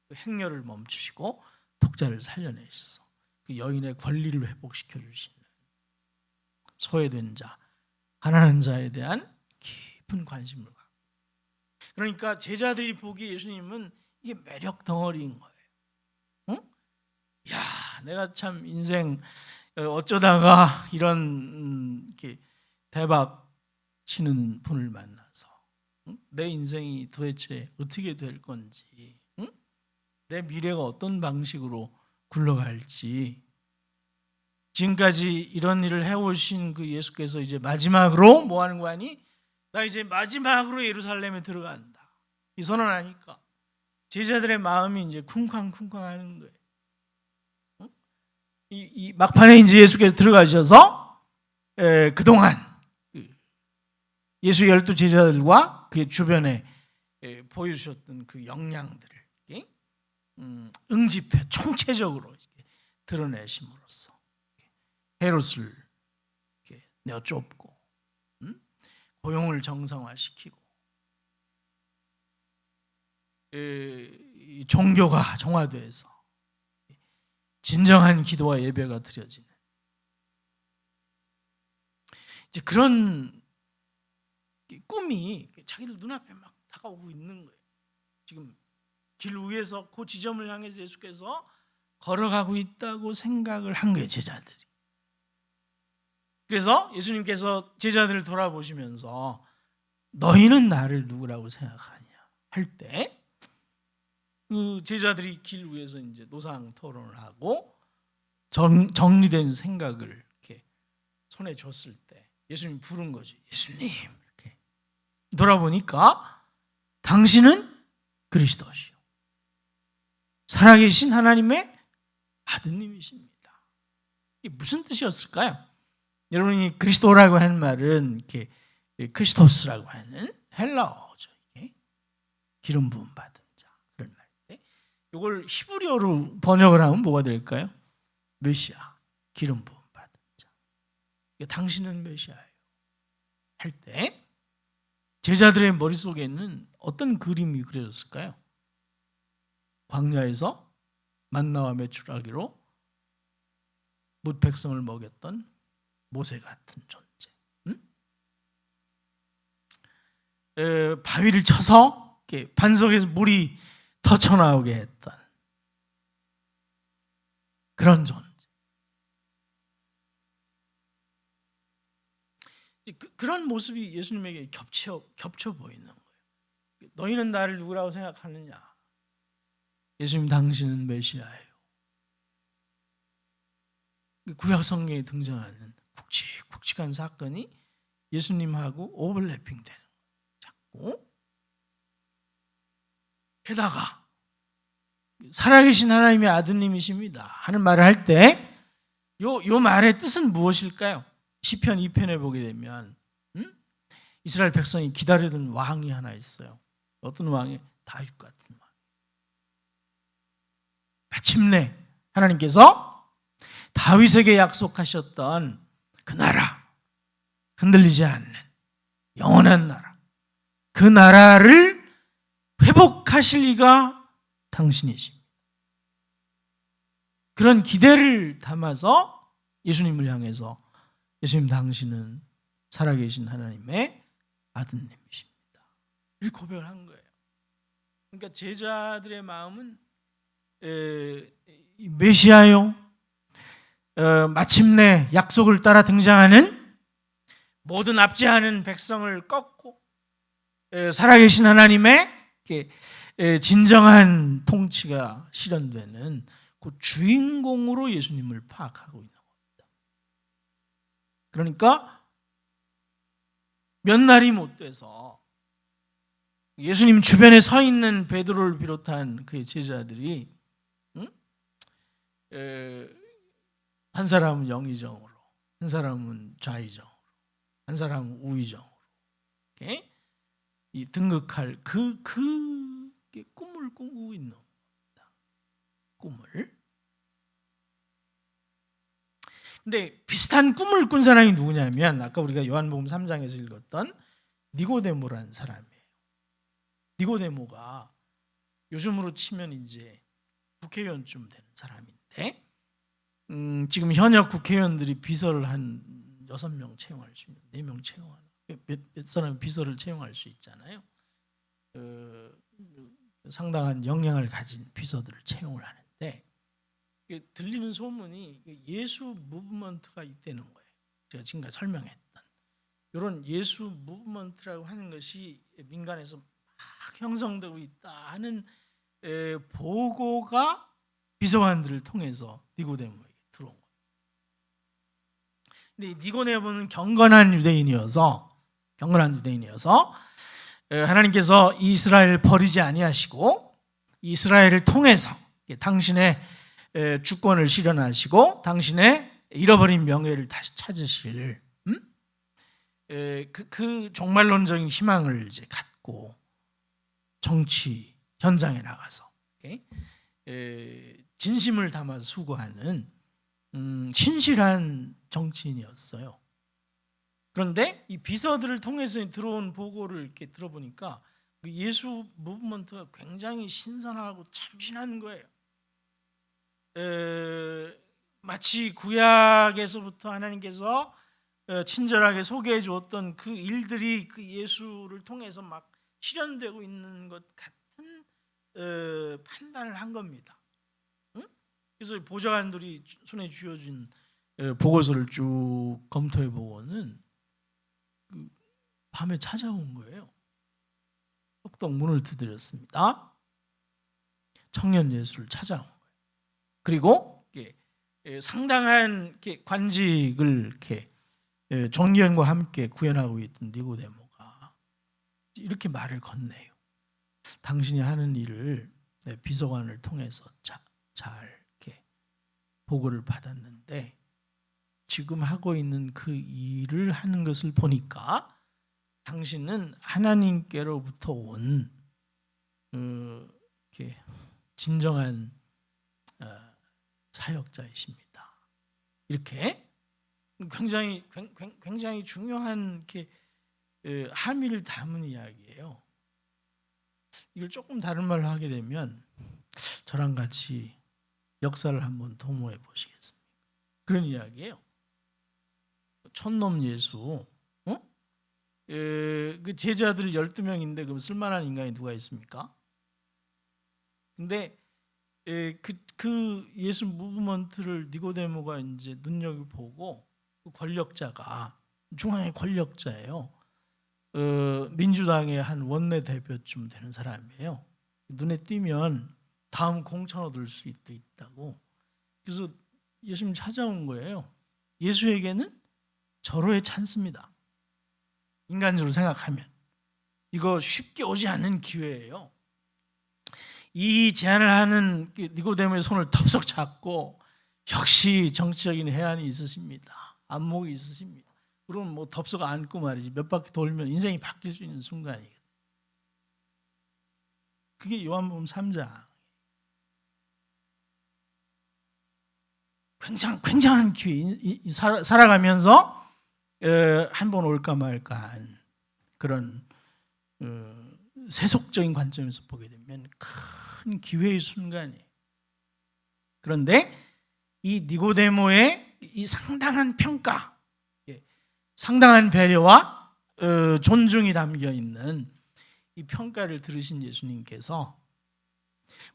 그 행렬을 멈추시고 독자를 살려내셔서 그 여인의 권리를 회복시켜 주시는, 소외된 자, 가난한 자에 대한 깊은 관심을 갖고, 그러니까 제자들이 보기에 예수님은 이게 매력 덩어리인 거예요. 응? 야, 내가 참 인생 어쩌다가 이런 이렇게 대박 치는 분을 만나서 내 인생이 도대체 어떻게 될 건지, 내 미래가 어떤 방식으로 굴러갈지, 지금까지 이런 일을 해오신 그 예수께서 이제 마지막으로 뭐 하는 거 아니? 나 이제 마지막으로 예루살렘에 들어간다, 이 선언하니까 제자들의 마음이 이제 쿵쾅쿵쾅 하는 거예요. 이 막판에 이제 예수께서 들어가셔서 그동안 예수 12 제자들과 그의 주변에 보여주셨던 그 역량들을 응집해 총체적으로 드러내심으로써 헤롯을 내어쫓고 고용을 정상화시키고 종교가 정화돼서 진정한 기도와 예배가 드려지는 이제 그런 꿈이 자기들 눈앞에 막 다가오고 있는 거예요. 지금 길 위에서 그 지점을 향해서 예수께서 걸어가고 있다고 생각을 한 거예요, 제자들이. 그래서 예수님께서 제자들을 돌아보시면서 너희는 나를 누구라고 생각하냐 할 때 그 제자들이 길 위에서 이제 노상 토론을 하고 정리된 생각을 이렇게 손에 줬을 때 예수님이 부른 거죠. 예수님, 이렇게 돌아보니까 당신은 그리스도시요 살아계신 하나님의 아드님이십니다. 이게 무슨 뜻이었을까요? 여러분이 그리스도라고 하는 말은 이렇게 크리스토스라고 하는 헬라어죠. 이게 기름 부음 받은 자 그런 말인데, 이걸 히브리어로 번역을 하면 뭐가 될까요? 메시아, 기름 부음 받은 자. 당신은 메시아예요. 할 때 제자들의 머릿속에는 어떤 그림이 그려졌을까요? 광야에서 만나와 메추라기로 뭇 백성을 먹였던 모세 같은 존재. 바위를 쳐서 반석에서 물이 터쳐나오게 했던 그런 존재. 그런 모습이 예수님에게 겹쳐 보이는 거예요. 너희는 나를 누구라고 생각하느냐? 예수님, 당신은 메시아예요. 구약 성경에 등장하는 굵직굵직한 사건이 예수님하고 오버래핑되는 거예요. 자꾸. 게다가 살아계신 하나님의 아드님이십니다 하는 말을 할 때 요 말의 뜻은 무엇일까요? 시편 2편에 보게 되면 이스라엘 백성이 기다리던 왕이 하나 있어요. 어떤 왕이? 다윗 같은 왕. 마침내 하나님께서 다윗에게 약속하셨던 그 나라, 흔들리지 않는 영원한 나라, 그 나라를 회복하실 이가 당신이십니다. 그런 기대를 담아서 예수님을 향해서 예수님, 당신은 살아계신 하나님의 아드님이십니다. 이렇게 고백을 한 거예요. 그러니까 제자들의 마음은 메시아요, 마침내 약속을 따라 등장하는 모든 압제하는 백성을 꺾고 살아계신 하나님의 진정한 통치가 실현되는 그 주인공으로 예수님을 파악하고 있는 겁니다. 그러니까 몇 날이 못 돼서 예수님 주변에 서 있는 베드로를 비롯한 그의 제자들이 한 사람은 영의정으로, 한 사람은 좌의정으로, 한 사람은 우의정으로 이 등극할 그 꿈을 꾸고 있는 겁니다. 꿈을. 근데 비슷한 꿈을 꾼 사람이 누구냐면 아까 우리가 요한복음 3장에서 읽었던 니고데모라는 사람이에요. 니고데모가 요즘으로 치면 이제 국회의원쯤 되는 사람인데 지금 현역 국회의원들이 비서를 한 6명 채용할 수 있는, 4명 채용하는, 몇 사람이 비서를 채용할 수 있잖아요. 상당한 역량을 가진 비서들을 채용을 하는데 들리는 소문이 예수 무브먼트가 있다는 거예요. 제가 지금까지 설명했던 이런 예수 무브먼트라고 하는 것이 민간에서 막 형성되고 있다 하는 보고가 비서관들을 통해서 니고데모에게 들어온 거예요. 근데 니고데모는 경건한 유대인이어서 하나님께서 이스라엘을 버리지 아니하시고 이스라엘을 통해서 당신의 주권을 실현하시고 당신의 잃어버린 명예를 다시 찾으실 그 종말론적인 희망을 이제 갖고 정치 현장에 나가서 진심을 담아서 수고하는 신실한 정치인이었어요. 그런데 이 비서들을 통해서 들어온 보고를 이렇게 들어보니까 예수 무브먼트가 굉장히 신선하고 참신한 거예요. 마치 구약에서부터 하나님께서 친절하게 소개해 주었던 그 일들이 그 예수를 통해서 막 실현되고 있는 것 같은 판단을 한 겁니다. 그래서 보좌관들이 손에 쥐어진 보고서를 쭉 검토해 보고는 밤에 찾아온 거예요. 똑똑 문을 두드렸습니다. 청년 예수를 찾아온 거예요. 그리고 상당한 관직을 종기현과 함께 구현하고 있던 니고데모가 이렇게 말을 건네요. 당신이 하는 일을 비서관을 통해서 잘 이렇게 보고를 받았는데 지금 하고 있는 그 일을 하는 것을 보니까 당신은 하나님께로부터 온 이렇게 진정한 사역자이십니다. 이렇게 굉장히 중요한 이렇게 함의를 담은 이야기예요. 이걸 조금 다른 말로 하게 되면 저랑 같이 역사를 한번 도모해 보시겠습니까? 그런 이야기예요. 촌놈 예수, 그 제자들 12명인데 그럼 쓸만한 인간이 누가 있습니까? 근데 그 예수 무브먼트를 니고데모가 이제 눈여겨보고 그 권력자가 중앙의 권력자예요. 민주당의 한 원내대표쯤 되는 사람이에요. 눈에 띄면 다음 공천 얻을 수 있다고. 그래서 예수님 찾아온 거예요. 예수에게는 절호의 찬스입니다. 인간적으로 생각하면 이거 쉽게 오지 않는 기회예요. 이 제안을 하는 니고데모의 손을 덥석 잡고 역시 정치적인 해안이 있으십니다. 안목이 있으십니다. 그럼 뭐 덥석 안고 말이지 몇 바퀴 돌면 인생이 바뀔 수 있는 순간이에요. 그게 요한복음 3장. 굉장한 기회. 살아가면서 한 번 올까 말까 한 그런 세속적인 관점에서 보게 되면 큰 기회의 순간이에요. 그런데 이 니고데모의 이 상당한 평가, 상당한 배려와 존중이 담겨 있는 이 평가를 들으신 예수님께서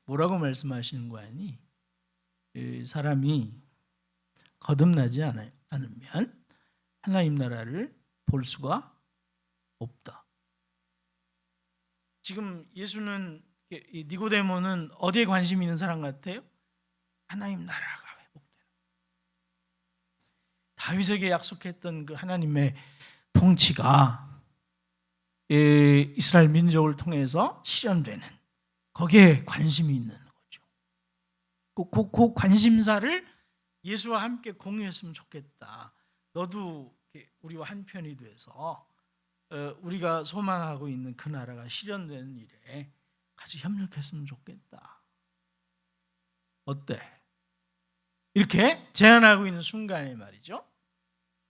뭐라고 말씀하시는 거 아니? 사람이 거듭나지 않으면 하나님 나라를 볼 수가 없다. 지금 예수는 니고데모는 어디에 관심이 있는 사람 같아요? 하나님 나라가 회복되는. 다윗에게 약속했던 그 하나님의 통치가 이스라엘 민족을 통해서 실현되는 거기에 관심이 있는 거죠. 그 관심사를 예수와 함께 공유했으면 좋겠다. 너도 우리와 한편이 돼서 우리가 소망하고 있는 그 나라가 실현되는 일에 같이 협력했으면 좋겠다. 어때? 이렇게 제안하고 있는 순간에 말이죠.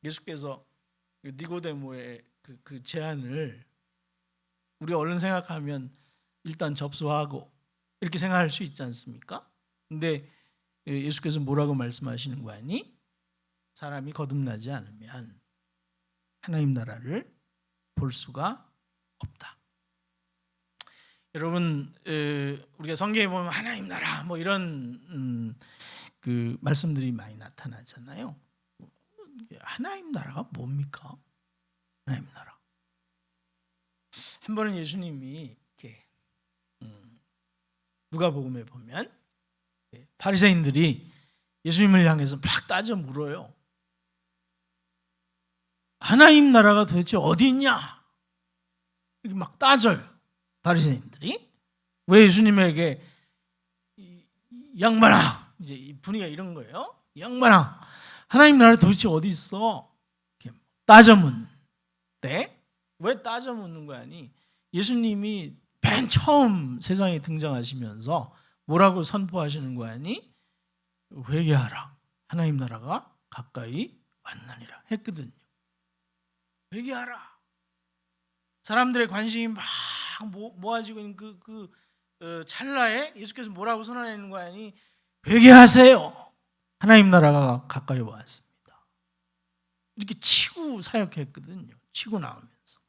예수께서 니고데모의 그 제안을 우리가 얼른 생각하면 일단 접수하고 이렇게 생각할 수 있지 않습니까? 근데 예수께서 뭐라고 말씀하시는 거 아니? 사람이 거듭나지 않으면 하나님 나라를 볼 수가 없다. 여러분, 우리가 성경에 보면 하나님 나라 뭐 이런 그 말씀들이 많이 나타나잖아요. 하나님 나라가 뭡니까? 하나님 나라. 한 번은 예수님이 이렇게 누가복음에 보면 바리새인들이 예수님을 향해서 막 따져 물어요. 하나님 나라가 도대체 어디 있냐? 이렇게 막 따져요. 바리새인들이. 왜 예수님에게 이 양반아, 이제 이 분위기가 이런 거예요. 양반아, 하나님 나라 도대체 어디 있어? 이렇게 따져 묻는데 왜 따져 묻는 거 아니? 예수님이 맨 처음 세상에 등장하시면서 뭐라고 선포하시는 거 아니? 회개하라. 하나님 나라가 가까이 왔느니라 했거든요. 회개하라. 사람들의 관심이 막 모아지고 있는 그 찰나에 예수께서 뭐라고 선언하는 거 아니? 회개하세요. 하나님 나라가 가까이 왔습니다. 이렇게 치고 사역했거든요. 치고 나오면서.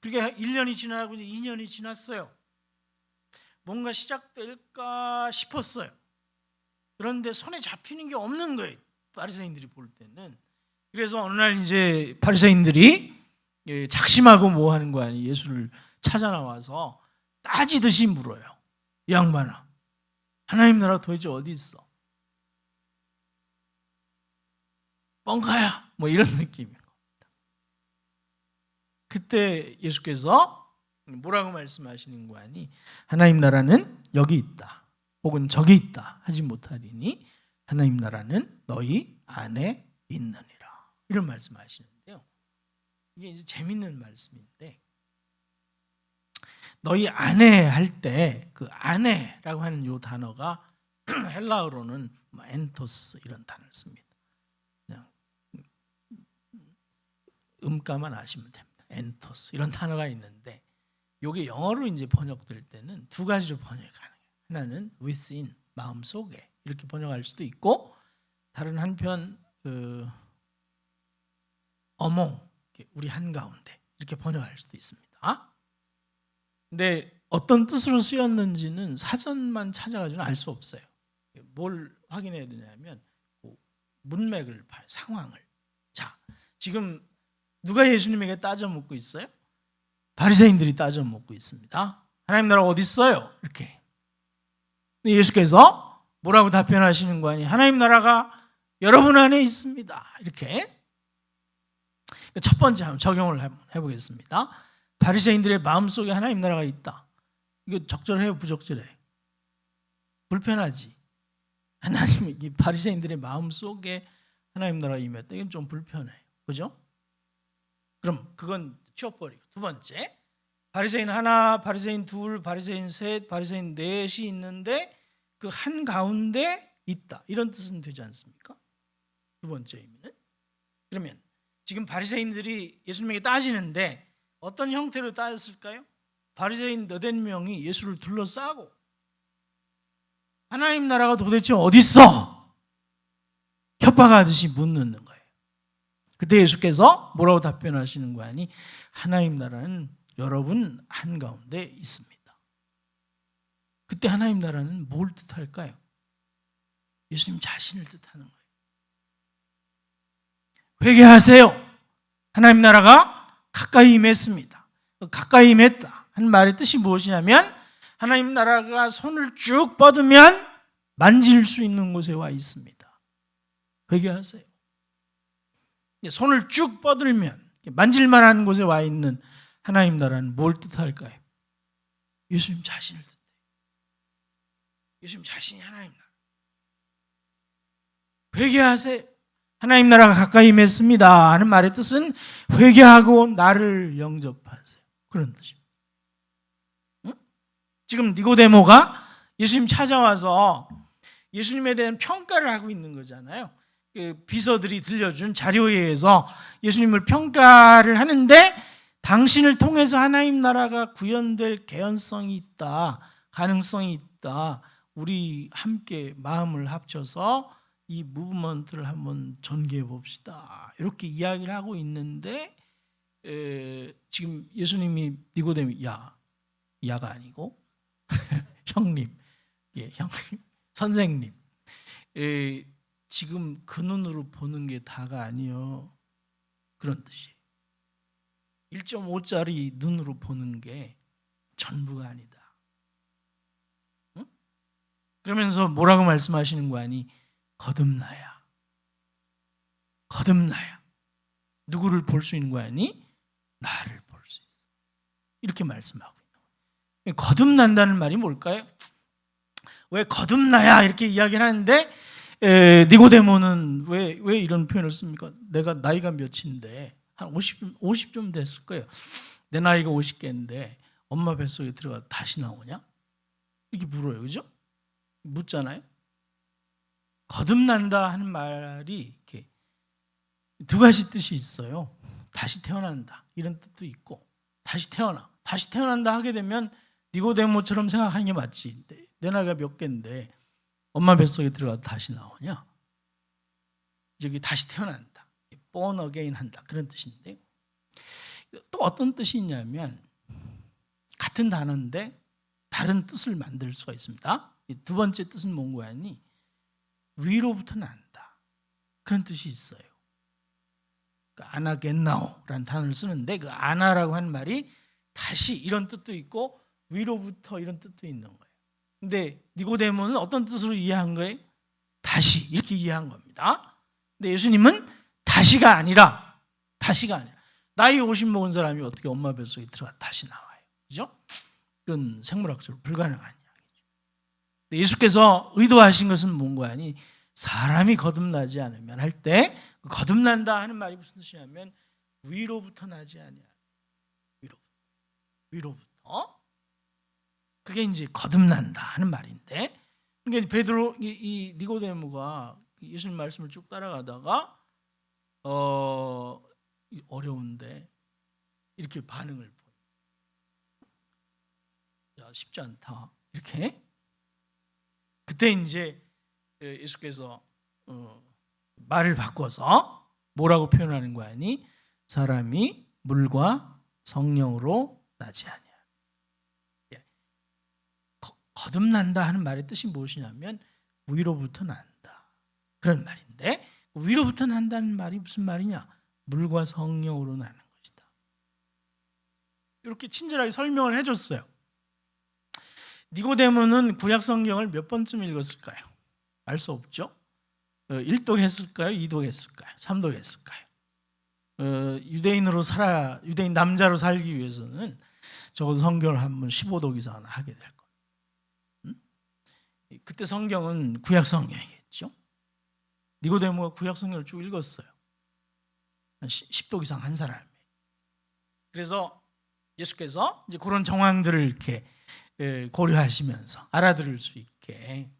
그렇게 1년이 지나고 2년이 지났어요. 뭔가 시작될까 싶었어요. 그런데 손에 잡히는 게 없는 거예요. 바리새인들이 볼 때는. 그래서 어느 날 이제 바리새인들이 작심하고 뭐 하는 거 아니? 예수를 찾아 나와서 따지듯이 물어요. 이 양반아, 하나님 나라 도대체 어디 있어? 뻥카야. 뭐 이런 느낌인 겁니다. 그때 예수께서 뭐라고 말씀하시는 거 아니? 하나님 나라는 여기 있다. 혹은 저기 있다 하지 못하리니 하나님 나라는 너희 안에 있느니라. 이런 말씀하시는데요. 이게 이제 재밌는 말씀인데, 너희 안에 할 때 그 안에라고 하는 요 단어가 헬라어로는 엔토스 이런 단어를 씁니다. 그냥 음가만 아시면 됩니다. 엔토스 이런 단어가 있는데, 이게 영어로 이제 번역될 때는 두 가지로 번역이 가능해요. 하나는 within, 마음속에 이렇게 번역할 수도 있고, 다른 한편 among, 우리 한가운데 이렇게 번역할 수도 있습니다. 근데 어떤 뜻으로 쓰였는지는 사전만 찾아가지고는 알 수 없어요. 뭘 확인해야 되냐면 문맥을 봐요. 상황을. 자, 지금 누가 예수님에게 따져 묻고 있어요? 바리새인들이 따져 묻고 있습니다. 하나님 나라가 어디 있어요? 이렇게. 예수께서 뭐라고 답변하시는 거 아니에요? 하나님 나라가 여러분 안에 있습니다. 이렇게. 첫 번째 한번 적용을 해보겠습니다. 바리새인들의 마음속에 하나님 나라가 있다. 이거 적절해요? 부적절해요? 불편하지. 하나님, 이 바리새인들의 마음속에 하나님 나라가 임했다. 이건 좀 불편해요. 그죠? 그럼 그건 치워버리고, 두 번째, 바리새인 하나, 바리새인 둘, 바리새인 셋, 바리새인 넷이 있는데 그 한가운데 있다. 이런 뜻은 되지 않습니까? 두 번째 의미는. 그러면 지금 바리새인들이 예수님에게 따지는데 어떤 형태로 따졌을까요? 바리새인 80명이 예수를 둘러싸고 하나님 나라가 도대체 어디 있어? 협박하듯이 묻는 거예요. 그때 예수께서 뭐라고 답변하시는 거 아니? 하나님 나라는 여러분 한가운데 있습니다. 그때 하나님 나라는 뭘 뜻할까요? 예수님 자신을 뜻하는 거예요. 회개하세요. 하나님 나라가 가까이 임했습니다. 가까이 임했다 하는 말의 뜻이 무엇이냐면, 하나님 나라가 손을 쭉 뻗으면 만질 수 있는 곳에 와 있습니다. 회개하세요. 손을 쭉 뻗으면 만질 만한 곳에 와 있는 하나님 나라는 뭘 뜻할까요? 예수님 자신을 뜻해요. 예수님 자신이 하나님 나라. 회개하세요. 하나님 나라가 가까이 임했습니다 하는 말의 뜻은 회개하고 나를 영접하세요. 그런 뜻입니다. 응? 지금 니고데모가 예수님 찾아와서 예수님에 대한 평가를 하고 있는 거잖아요. 그 비서들이 들려준 자료에 의해서 예수님을 평가를 하는데, 당신을 통해서 하나님 나라가 구현될 개연성이 있다, 가능성이 있다, 우리 함께 마음을 합쳐서 이 무브먼트를 한번 전개해 봅시다, 이렇게 이야기를 하고 있는데, 지금 예수님이 니고데모, 야가 아니고 형님, 형님, 선생님, 지금 그 눈으로 보는 게 다가 아니요, 그런 뜻이에요. 1.5짜리 눈으로 보는 게 전부가 아니다. 응? 그러면서 뭐라고 말씀하시는 거 아니? 거듭나야. 거듭나야. 누구를 볼 수 있는 거 아니? 나를 볼 수 있어. 이렇게 말씀하고 있는 거예요. 거듭난다는 말이 뭘까요? 왜 거듭나야 이렇게 이야기를 하는데, 니고데모는 왜 이런 표현을 씁니까? 내가 나이가 몇인데 한 50좀 됐을 거예요. 내 나이가 50개인데 엄마 뱃속에 들어가 다시 나오냐? 이렇게 물어요. 그죠? 묻잖아요. 거듭난다 하는 말이 이렇게 두 가지 뜻이 있어요. 다시 태어난다 이런 뜻도 있고, 다시 태어난다 하게 되면 니고데모처럼 생각하는 게 맞지. 내 나이가 몇 개인데 엄마 뱃속에 들어가서 다시 나오냐? 저기 다시 태어난다, born again 한다, 그런 뜻인데, 또 어떤 뜻이 있냐면 같은 단어인데 다른 뜻을 만들 수가 있습니다. 두 번째 뜻은 뭔가 하니 위로부터 난다, 그런 뜻이 있어요. 아나겐나오라는 단어를 쓰는데, 그 아나라고 하는 말이 다시 이런 뜻도 있고 위로부터 이런 뜻도 있는 거예요. 근데 니고데모는 어떤 뜻으로 이해한 거예요? 다시 이렇게 이해한 겁니다. 근데 예수님은 다시가 아니라 나이 50 먹은 사람이 어떻게 엄마 뱃속에 들어가 다시 나와요? 그죠? 그건 생물학적으로 불가능한 이야기죠. 예수께서 의도하신 것은 뭔가 하니 사람이 거듭나지 않으면 할 때 거듭난다 하는 말이 무슨 뜻이냐면 위로부터 나지 아니야. 위로부터. 그게 이제 거듭난다 하는 말인데, 그러니까 베드로 이 니고데모가 예수님 말씀을 쭉 따라가다가 어려운데 이렇게 반응을 보여. 야, 쉽지 않다. 이렇게. 그때 이제 예수께서 말을 바꿔서 뭐라고 표현하는 거 아니? 사람이 물과 성령으로 나지 아니야. 거듭난다 하는 말의 뜻이 무엇이냐면 위로부터 난다 그런 말인데, 위로부터 난다는 말이 무슨 말이냐? 물과 성령으로 나는 것이다. 이렇게 친절하게 설명을 해줬어요. 니고데모는 구약 성경을 몇 번쯤 읽었을까요? 알 수 없죠. 1독했을까요? 2독했을까요? 3독했을까요? 유대인 남자로 살기 위해서는 적어도 성경을 한 번 15독 이상은 하게 될 거예요. 그때 성경은 구약 성경이겠죠. 니고데모가 구약 성경을 쭉 읽었어요. 한 10독 이상 한 사람이. 그래서 예수께서 이제 그런 정황들을 이렇게 고려하시면서 알아들을 수 있게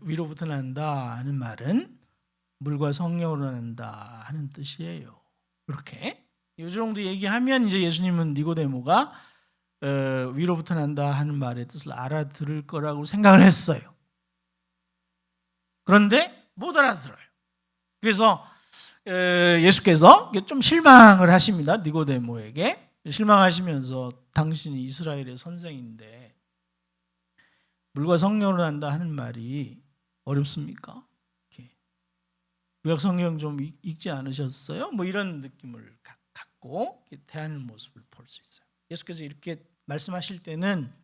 위로부터 난다 하는 말은 물과 성령으로 난다 하는 뜻이에요. 이렇게 이 정도 얘기하면 이제 예수님은 니고데모가 위로부터 난다 하는 말의 뜻을 알아들을 거라고 생각을 했어요. 그런데 못 알아들어요. 그래서 예수께서 좀 실망을 하십니다. 니고데모에게. 실망하시면서 당신이 이스라엘의 선생인데 물과 성령으로 난다 하는 말이 어렵습니까? 구약 성경 좀 읽지 않으셨어요? 뭐 이런 느낌을 갖고 대하는 모습을 볼 수 있어요. 예수께서 이렇게 말씀하실 때는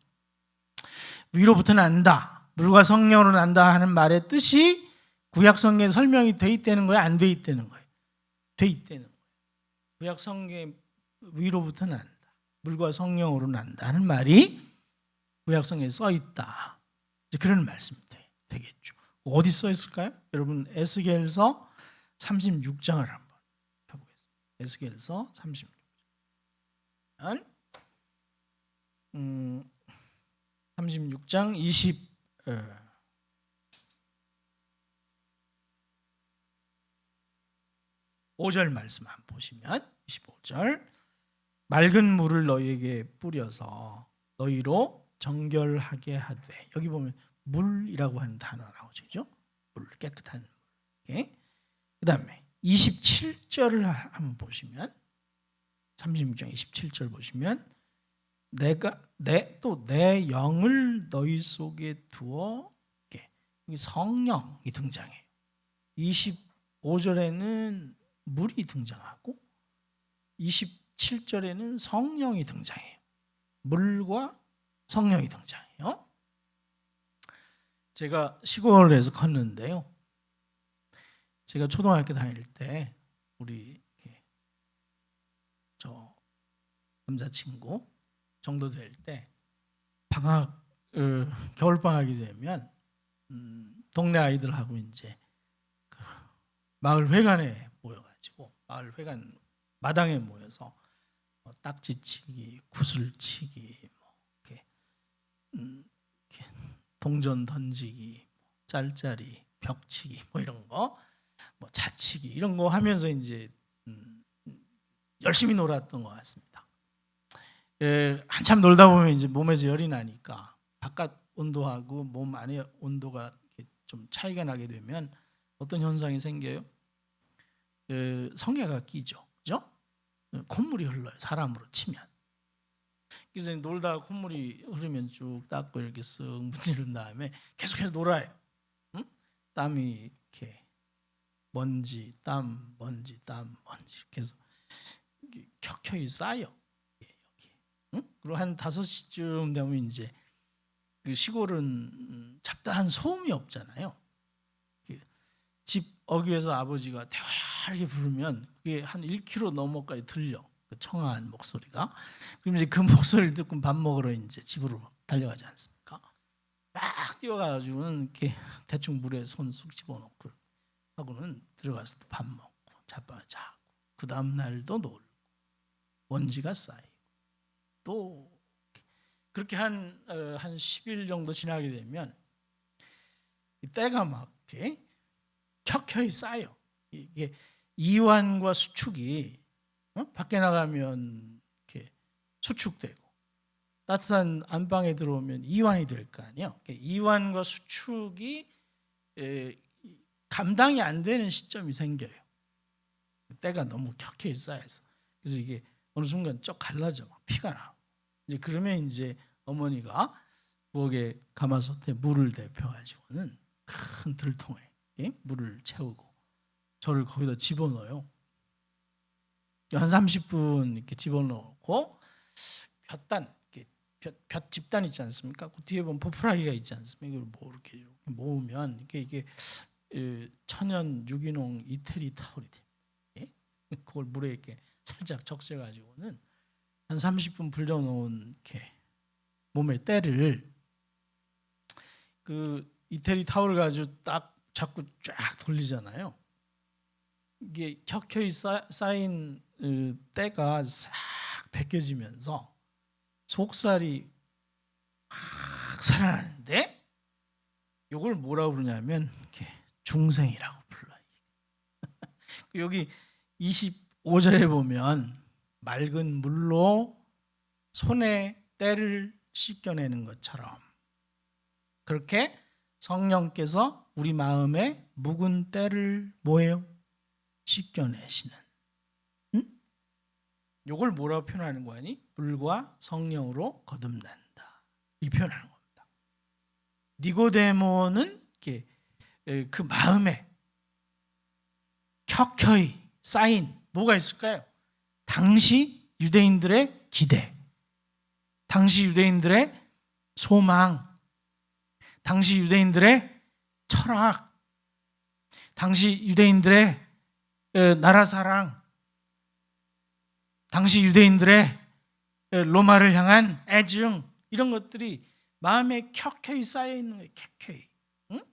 위로부터 난다, 물과 성령으로 난다 하는 말의 뜻이 구약 성경에 설명이 돼 있다는 거예요? 안 돼 있다는 거예요? 돼 있다는 거예요. 구약 성경에 위로부터 난다, 물과 성령으로 난다 하는 말이 구약 성경에 써 있다. 이제 그런 말씀이 되겠죠. 어디 써 있을까요? 여러분 에스겔서 36장을 한번 펴보겠습니다. 에스겔서 36장. 36장 25절 말씀 한번 보시면 25절 맑은 물을 너희에게 뿌려서 너희로 정결하게 하되, 여기 보면 물이라고 하는 단어 나오죠. 그죠? 물, 깨끗한 물. 그 다음에 27절을 한번 보시면 36장 27절 보시면 내가 내 영을 너희 속에 두어, 여기 성령이 등장해요. 25절에는 물이 등장하고 27절에는 성령이 등장해요. 물과 성령이 등장해요. 제가 시골에서 컸는데요. 제가 초등학교 다닐 때 우리 저 남자친구 정도 될 때 방학 겨울 방학이 되면 동네 아이들하고 이제 그 마을 회관에 모여가지고 마을 회관 마당에 모여서 딱지치기, 구슬치기, 이렇게 동전 던지기, 짤짤이, 벽치기, 뭐 이런 거, 뭐 자치기 이런 거 하면서 이제 열심히 놀았던 것 같습니다. 한참 놀다 보면 이제 몸에서 열이 나니까 바깥 온도하고 몸 안의 온도가 좀 차이가 나게 되면 어떤 현상이 생겨요? 성에가 끼죠, 그죠? 콧물이 흘러요, 사람으로 치면. 그래서 놀다가 콧물이 흐르면 쭉 닦고 이렇게 쓱 문지른 다음에 계속해서 놀아요. 응? 땀이 이렇게 먼지, 땀, 먼지, 땀, 먼지 계속 켜켜이 쌓여 여기. 응? 그리고 한 5시쯤 되면 이제 그 시골은 잡다한 소음이 없잖아요. 집 어귀에서 아버지가 대화하게 부르면 그게 한 1km 넘어까지 들려. 그 청아한 목소리가. 그럼 이제 그 목소리를 듣고 밥 먹으러 이제 집으로 달려가지 않습니까? 막 뛰어가지고는 이렇게 대충 물에 손 쑥 집어넣고 하고는 들어가서 밥 먹고 자고 그 다음 날도 놀고 먼지가 쌓이고 또 그렇게 한 10일 정도 지나게 되면 때가 막 이렇게 켜켜이 쌓여. 이게 이완과 수축이 밖에 나가면 이렇게 수축되고 따뜻한 안방에 들어오면 이완이 될 거 아니에요. 이완과 수축이 감당이 안 되는 시점이 생겨요. 때가 너무 켜켜이 쌓여서 그래서 이게 어느 순간 쩍 갈라져 피가 나. 이제 그러면 이제 어머니가 부엌에 가마솥에 물을 데펴가지고는 큰 들통에 물을 채우고 저를 거기다 집어넣어요. 한 30분 이렇게 집어넣고 볕단 볕 집단 있지 않습니까? 그 뒤에 보면 포프라기가 있지 않습니까? 이걸 뭐 이렇게 모으면 이게 천연 유기농 이태리 타올이 돼. 그걸 물에 이렇게 살짝 적셔가지고는 한 30분 불려놓은 이렇게 몸에 때를 그 이태리 타올을 가지고 딱 자꾸 쫙 돌리잖아요. 이게 켜켜이 쌓인 때가 싹 벗겨지면서 속살이 확 살아나는데 이걸 뭐라고 그러냐면 이렇게 중생이라고 불러요. 여기 25절에 보면 맑은 물로 손에 때를 씻겨내는 것처럼 그렇게 성령께서 우리 마음에 묵은 때를 뭐예요? 씻겨내시는. 이걸 뭐라고 표현하는 거니? 물과 성령으로 거듭난다. 이 표현하는 겁니다. 니고데모는 그 마음에 켜켜이 쌓인 뭐가 있을까요? 당시 유대인들의 기대, 당시 유대인들의 소망, 당시 유대인들의 철학, 당시 유대인들의 나라 사랑, 당시 유대인들의 로마를 향한 애증 이런 것들이 마음에 켜켜이 쌓여 있는 거예요. 켜켜이. 응?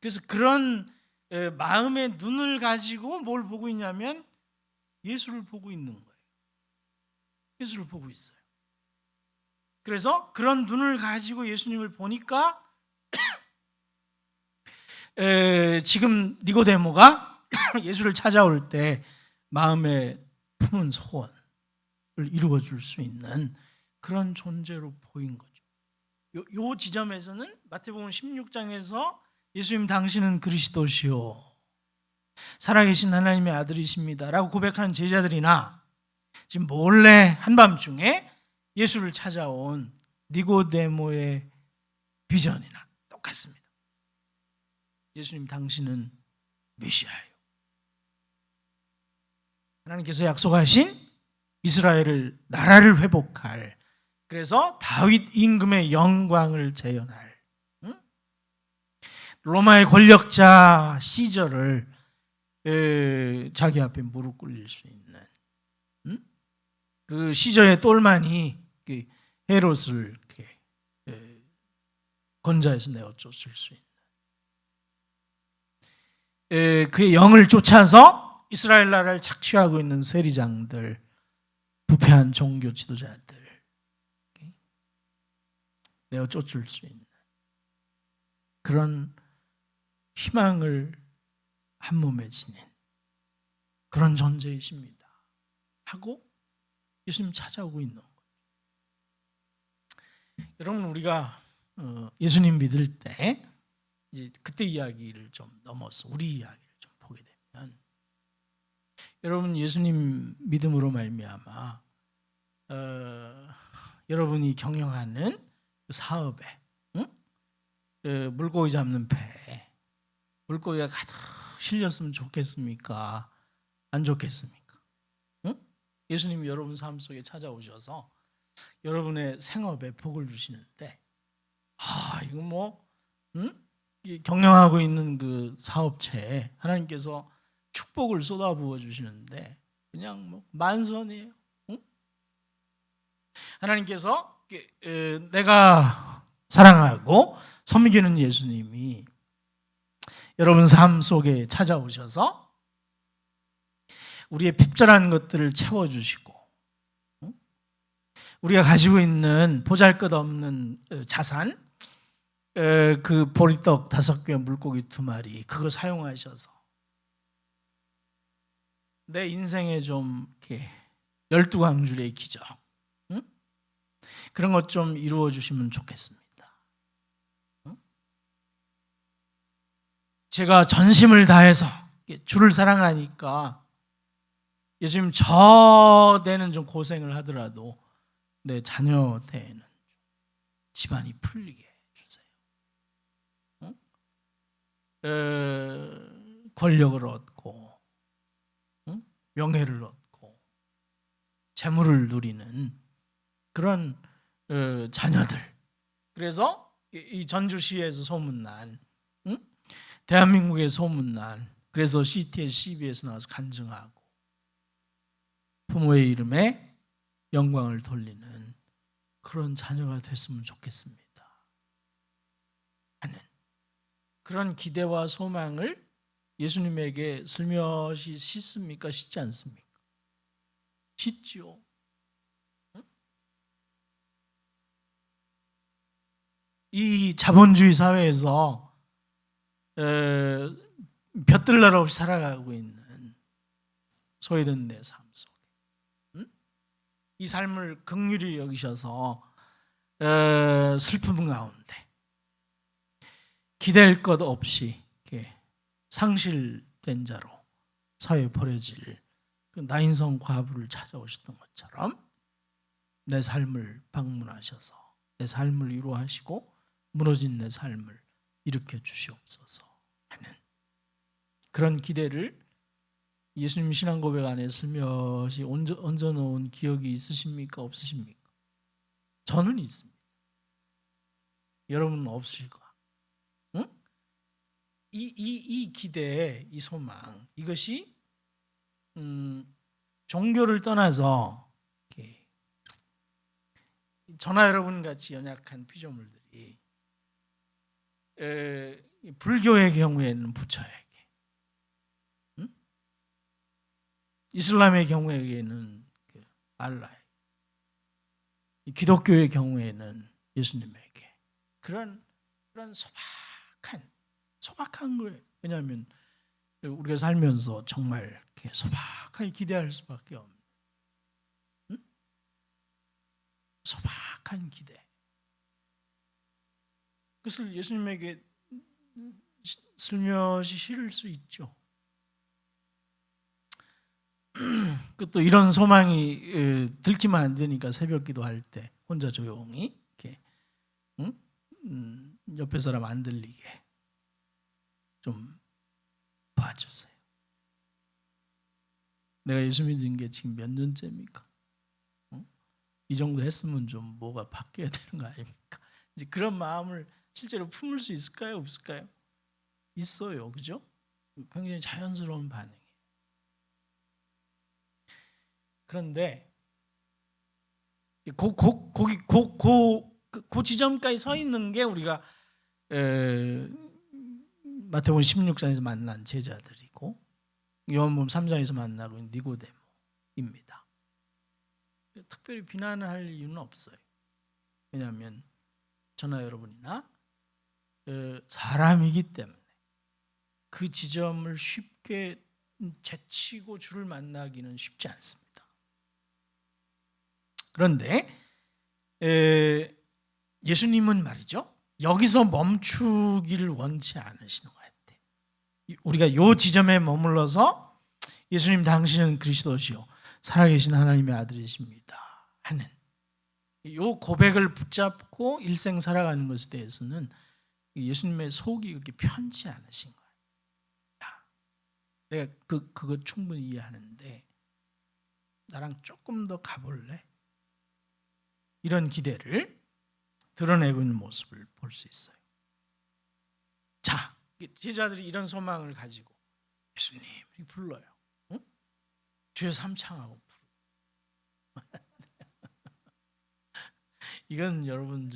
그래서 그런 마음의 눈을 가지고 뭘 보고 있냐면 예수를 보고 있는 거예요. 예수를 보고 있어요. 그래서 그런 눈을 가지고 예수님을 보니까 지금 니고데모가 예수를 찾아올 때 마음에 품은 소원을 이루어줄 수 있는 그런 존재로 보인 거죠. 요 지점에서는 마태복음 16장에서 예수님 당신은 그리스도시요 살아계신 하나님의 아들이십니다 라고 고백하는 제자들이나 지금 몰래 한밤중에 예수를 찾아온 니고데모의 비전이나 똑같습니다. 예수님 당신은 메시아예요. 하나님께서 약속하신 이스라엘을 나라를 회복할 그래서 다윗 임금의 영광을 재현할 로마의 권력자 시저를 자기 앞에 무릎 꿇릴 수 있는 그 시저의 똘만이 헤롯을 권좌에서 내어쫓을 수 있는 그의 영을 쫓아서 이스라엘 나라를 착취하고 있는 세리장들, 부패한 종교 지도자들 내어쫓을 수 있는 그런 희망을 한 몸에 지닌 그런 존재이십니다 하고 예수님 찾아오고 있는 거예요. 여러분 우리가 예수님 믿을 때 이제 그때 이야기를 좀 넘어서 우리 이야기를 좀 보게 되면 여러분 예수님 믿음으로 말미암아 여러분이 경영하는 사업에 물고기 잡는 배에 물고기가 가득 실렸으면 좋겠습니까? 안 좋겠습니까? 예수님이 여러분 삶 속에 찾아오셔서 여러분의 생업에 복을 주시는데 이거 뭐 경영하고 있는 그 사업체에 하나님께서 축복을 쏟아부어 주시는데 그냥 뭐 만선이에요. 하나님께서 내가 사랑하고 섬기는 예수님이 여러분 삶 속에 찾아오셔서 우리의 핍절한 것들을 채워주시고 우리가 가지고 있는 보잘것없는 자산, 그 보리떡 5개, 물고기 2마리 그거 사용하셔서 내 인생에 좀 이렇게 12광줄의 기적, 그런 것 좀 이루어 주시면 좋겠습니다. 제가 전심을 다해서 주를 사랑하니까 예수님 저 때는 좀 고생을 하더라도 내 자녀 때에는 집안이 풀리게 해주세요. 권력을 얻고 명예를 얻고 재물을 누리는 그런 자녀들. 그래서 이 전주시에서 소문난, 대한민국에 소문난, 그래서 CTS, CBS 나와서 간증하고 부모의 이름에 영광을 돌리는 그런 자녀가 됐으면 좋겠습니다 하는 그런 기대와 소망을 예수님에게 슬며시 싣습니까? 싣지 않습니까? 싣지요. 이 자본주의 사회에서 볕들 날 없이 살아가고 있는 소외된 내 삶 속에 이 삶을 긍휼히 여기셔서 슬픔 가운데 기댈 것 없이 상실된 자로 사회에 버려질 그 나인성 과부를 찾아오셨던 것처럼 내 삶을 방문하셔서 내 삶을 위로하시고 무너진 내 삶을 일으켜 주시옵소서 하는 그런 기대를 예수님 신앙 고백 안에 슬며시 얹어놓은 기억이 있으십니까? 없으십니까? 저는 있습니다. 여러분은 없으실까? 응? 이 기대, 이 소망, 이것이 종교를 떠나서 저나 여러분 같이 연약한 피조물들이 불교의 경우에는 부처에게, 이슬람의 경우에는 알라에, 기독교의 경우에는 예수님에게 그런 소박한 거예요. 왜냐하면 우리가 살면서 정말 이렇게 소박하게 기대할 수밖에 없는 소박한 기대. 그것을 예수님에게 슬며시 실을 수 있죠. 또 이런 소망이 들키면 안 되니까 새벽 기도할 때 혼자 조용히 이렇게 옆에 사람 안 들리게 좀 봐주세요. 내가 예수 믿은 게 지금 몇 년째입니까? 이 정도 했으면 좀 뭐가 바뀌어야 되는 거 아닙니까? 이제 그런 마음을 실제로 품을 수 있을까요? 없을까요? 있어요, 그죠? 굉장히 자연스러운 반응이에요. 그런데 그 지점까지 서 있는 게 우리가 마태복음 16장에서 만난 제자들이고 요한복음 3장에서 만나고 있는 니고데모입니다. 특별히 비난할 이유는 없어요. 왜냐하면 저나 여러분이나 사람이기 때문에 그 지점을 쉽게 제치고 주를 만나기는 쉽지 않습니다. 그런데 예수님은 말이죠, 여기서 멈추기를 원치 않으시는 것 같아요. 우리가 요 지점에 머물러서 예수님 당신은 그리스도시요 살아계신 하나님의 아들이십니다 하는 요 고백을 붙잡고 일생 살아가는 것에 대해서는 예수님의 속이 그렇게 편치 않으신 거예요. 내가 그거 충분히 이해하는데 나랑 조금 더 가볼래? 이런 기대를 드러내고 있는 모습을 볼 수 있어요. 자, 제자들이 이런 소망을 가지고 예수님 불러요. 응? 주여 삼창하고 부르고. 이건 여러분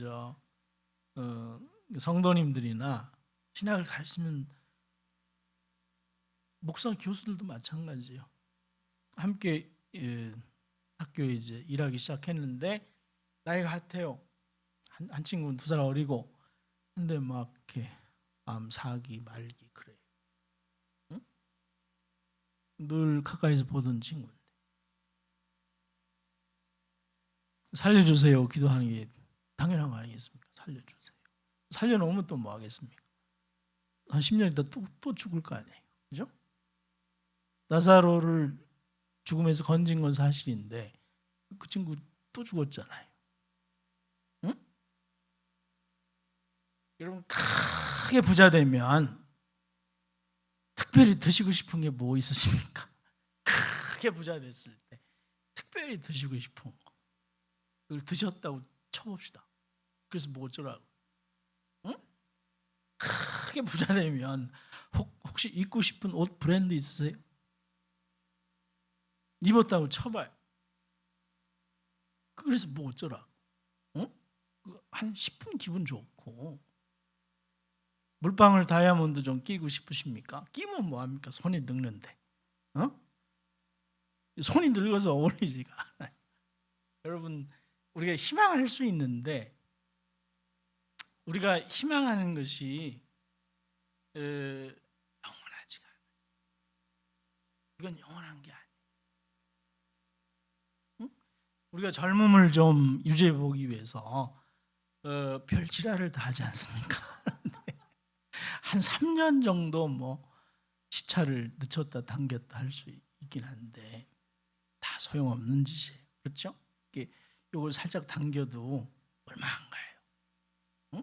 성도님들이나 신학을 가르치는 목사 교수들도 마찬가지예요. 함께 학교에 이제 일하기 시작했는데 나이가 같아요. 한 친구는 2살 어리고, 근데 막 이렇게 암, 사기, 말기 그래요. 응? 늘 가까이서 보던 친구인데 살려주세요 기도하는 게 당연한 거 아니겠습니까? 살려주세요. 살려놓으면 또 뭐 하겠습니까? 한 10년 있다 또 죽을 거 아니에요. 그죠? 나사로를 죽음에서 건진 건 사실인데 그 친구 또 죽었잖아요. 응? 여러분, 크게 부자 되면 특별히 드시고 싶은 게 뭐 있으십니까? 크게 부자 됐을 때 특별히 드시고 싶은 거, 그걸 드셨다고 쳐봅시다. 그래서 뭐 어쩌라고? 응? 크게 부자 되면 혹시 입고 싶은 옷 브랜드 있으세요? 입었다고 쳐봐요. 그래서 뭐 어쩌라고? 응? 한 10분 기분 좋고, 물방울 다이아몬드 좀 끼고 싶으십니까? 끼면 뭐합니까? 손이 늙는데. 손이 늙어서 어울리지가 않아요. 여러분, 우리가 희망할 수 있는데 우리가 희망하는 것이 영원하지가 않아요. 이건 영원한 게 아니에요. 응? 우리가 젊음을 좀 유지해 보기 위해서 별지랄을 다 하지 않습니까? 한 3년 정도 뭐 시차를 늦췄다 당겼다 할 수 있긴 한데 다 소용없는 짓이에요. 그렇죠? 이걸 살짝 당겨도 얼마 안 가요. 응?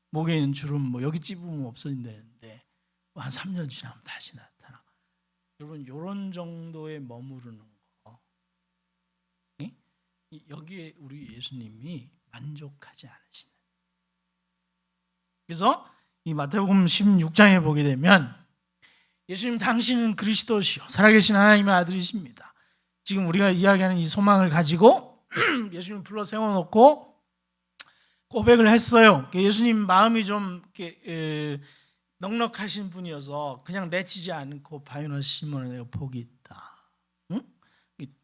목에 있는 주름 뭐 여기 찝으면 없어진다는데 한 3년 지나면 다시 나타나. 여러분, 이런 정도에 머무르는 거, 응? 여기에 우리 예수님이 만족하지 않으시는. 그래서 이 마태복음 16장에 보게 되면 예수님, 당신은 그리스도시요 살아계신 하나님의 아들이십니다. 지금 우리가 이야기하는 이 소망을 가지고 예수님 불러 세워놓고 고백을 했어요. 예수님 마음이 좀 넉넉하신 분이어서 그냥 내치지 않고 바요나 시몬에 내가 복이 있다, 응?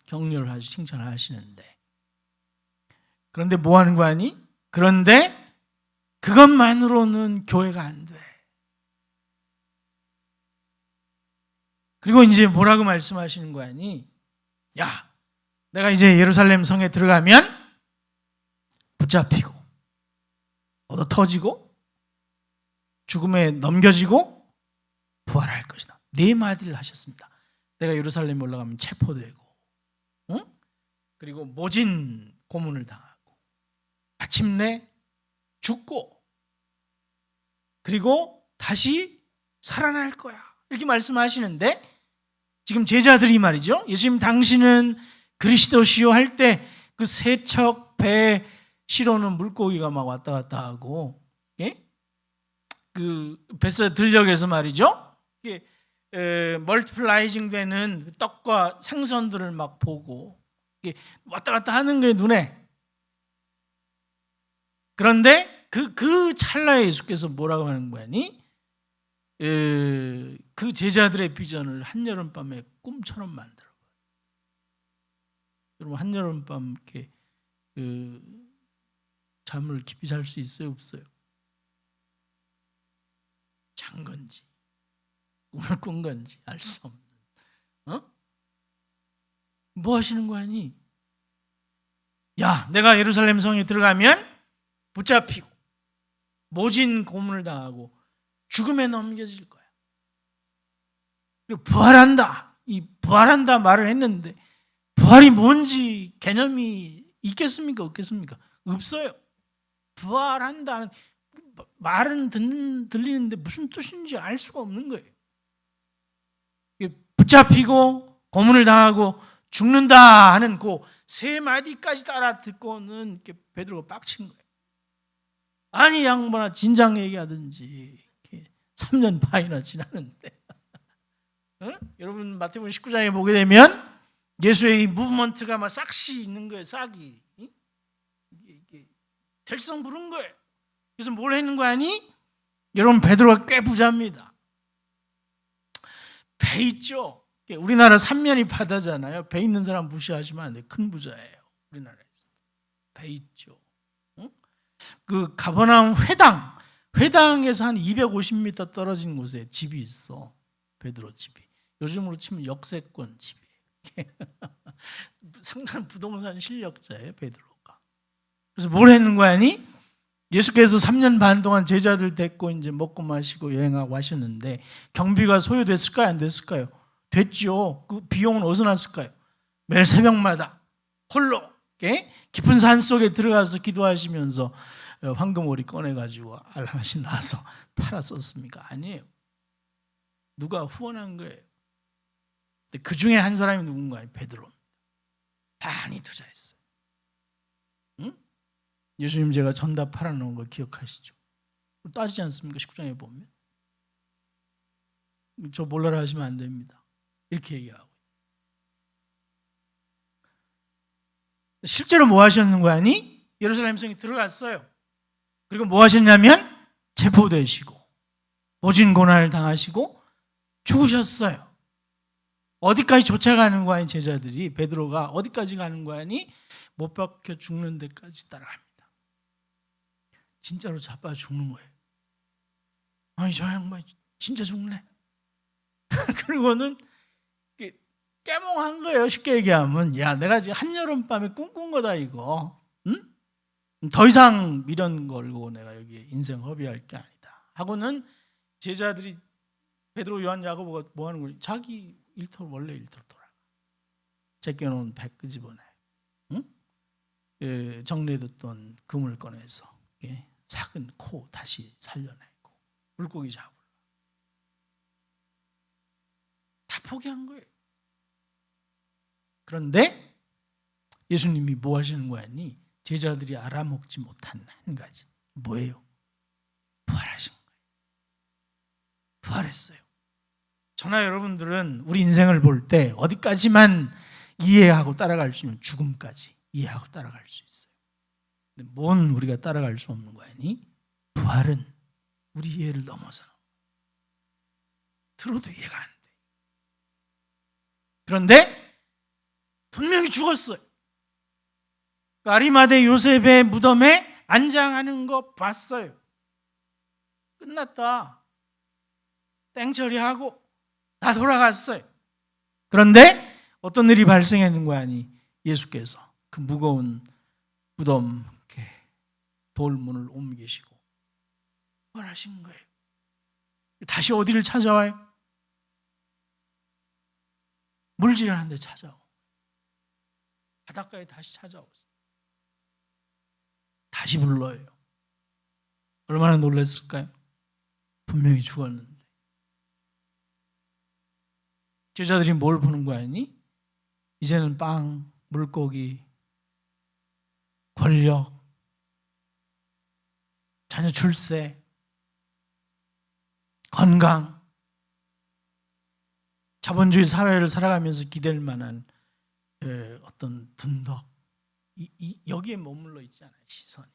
격려를 하시, 칭찬을 하시는데, 그런데 뭐 하는 거 아니? 그런데 그것만으로는 교회가 안 돼. 그리고 이제 뭐라고 말씀하시는 거 아니? 야, 내가 이제 예루살렘 성에 들어가면 붙잡히고 얻어 터지고 죽음에 넘겨지고 부활할 것이다. 4마디를 하셨습니다. 내가 예루살렘에 올라가면 체포되고, 응? 그리고 모진 고문을 당하고 마침내 죽고 그리고 다시 살아날 거야, 이렇게 말씀하시는데, 지금 제자들이 말이죠, 예수님 당신은 그리스도시요 할 때 그 세척 배 실어오는 물고기가 막 왔다 갔다 하고, 예? 그 뱃속 들녘에서 말이죠, 멀티플라이징 되는 떡과 생선들을 막 보고 왔다 갔다 하는 게 눈에. 그런데 그 찰나에 예수께서 뭐라고 하는 거니? 그 제자들의 비전을 한여름밤의 꿈처럼 만들어. 여러분, 한여름밤 이렇게 잠을 깊이 잘 수 있어요, 없어요? 잔 건지 꿈을 꾼 건지 알 수 없는. 뭐 하시는 거 아니? 야, 내가 예루살렘 성에 들어가면 붙잡히고 모진 고문을 당하고 죽음에 넘겨질 거야. 그리고 부활한다. 이 부활한다 말을 했는데 부활이 뭔지 개념이 있겠습니까? 없겠습니까? 없어요. 부활한다는 말은 들리는데 무슨 뜻인지 알 수가 없는 거예요. 붙잡히고 고문을 당하고 죽는다 하는 그 3마디까지 따라 듣고는 베드로가 빡친 거예요. 아니, 양반아, 진작 얘기하든지. 3년 반이나 지났는데. 응? 여러분, 마태복음 19장에 보게 되면 예수의 이 무브먼트가 막 싹시 있는 거예요. 싹이. 이게 될성 부른 거예요. 그래서 뭘 했는 거 아니? 여러분, 베드로가 꽤 부자입니다. 배 있죠? 우리나라 삼면이 바다잖아요. 배 있는 사람 무시하시면 안 돼요. 큰 부자예요. 우리나라에서. 배 있죠. 응? 그 가버나움 회당에서 한 250m 떨어진 곳에 집이 있어. 베드로 집이. 요즘으로 치면 역세권 집이에요. 상당한 부동산 실력자예요, 베드로가. 그래서 뭘 했는 거 아니? 예수께서 3년 반 동안 제자들 데리고 이제 먹고 마시고 여행하고 하셨는데 경비가 소요됐을까요? 안 됐을까요? 됐죠. 그 비용은 어디서 났을까요? 매일 새벽마다 홀로 깊은 산 속에 들어가서 기도하시면서 황금오리 꺼내가지고 알하시 나서 팔았었습니까? 아니에요. 누가 후원한 거예요. 그 중에 한 사람이 누군가요? 베드로. 많이 투자했어요. 응? 예수님 제가 전답 팔아놓은 거 기억하시죠? 따지지 않습니까? 19장에 보면. 저 몰라라 하시면 안 됩니다. 이렇게 얘기하고. 실제로 뭐 하셨는 거 아니? 예루살렘 성에 들어갔어요. 그리고 뭐 하셨냐면 체포되시고 모진 고난을 당하시고 죽으셨어요. 어디까지 쫓아가는 거 아니? 제자들이 베드로가 어디까지 가는 거 아니? 못 박혀 죽는 데까지 따라갑니다. 진짜로 자빠 죽는 거예요. 아니 저 양반 진짜 죽네. 그리고는 깨몽한 거예요. 쉽게 얘기하면 야 내가 지금 한여름밤에 꿈꾼 거다 이거. 응? 더 이상 미련 걸고 내가 여기에 인생 허비할 게 아니다 하고는 제자들이 베드로, 요한, 야고보가 뭐 하는 거예요? 자기 일터로 원래 일터로 돌아가. 제껴놓은 배 끄집어내. 응? 정리해뒀던 금을 꺼내서 작은 코 다시 살려내고 물고기 잡으러 다 포기한 거예요. 그런데 예수님이 뭐 하시는 거 아니? 제자들이 알아먹지 못한 한 가지. 뭐예요? 부활하신 거예요. 부활했어요. 저나 여러분들은 우리 인생을 볼 때 어디까지만 이해하고 따라갈 수 있는 죽음까지 이해하고 따라갈 수 있어요. 근데 뭔 우리가 따라갈 수 없는 거 아니? 부활은 우리 이해를 넘어서 들어도 이해가 안 돼. 그런데 분명히 죽었어요. 아리마대 요셉의 무덤에 안장하는 거 봤어요. 끝났다. 땡처리하고 다 돌아갔어요. 그런데 어떤 일이 발생했는 거 아니? 예수께서 그 무거운 무덤 돌문을 옮기시고 부활하신 거예요. 다시 어디를 찾아와요? 물질하는 데 찾아오고 바닷가에 다시 찾아오세요. 다시 불러요. 얼마나 놀랐을까요? 분명히 죽었는데. 제자들이 뭘 보는 거 아니? 이제는 빵, 물고기, 권력, 자녀 출세, 건강, 자본주의 사회를 살아가면서 기댈 만한 어떤 둔덕, 여기에 머물러 있지 않아요. 시선이.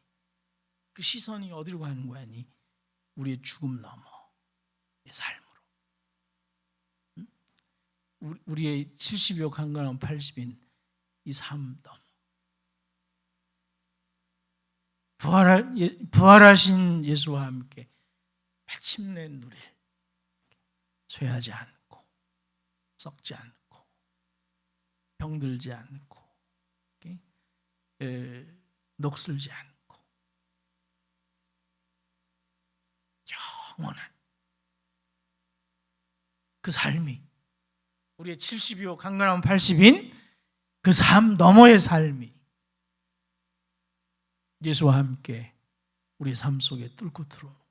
그 시선이 어디로 가는 거 아니? 우리의 죽음 넘어 삶으로. 우리의 70여 강건한 80인 이 삶 넘어. 부활하신 예수와 함께 마침내 누릴 쇠하지 않고 썩지 않고 병들지 않고 녹슬지 않고 영원한 그 삶이 우리의 70이요 강건한 80인 그 삶 너머의 삶이 예수와 함께 우리의 삶 속에 뚫고 들어오는구나.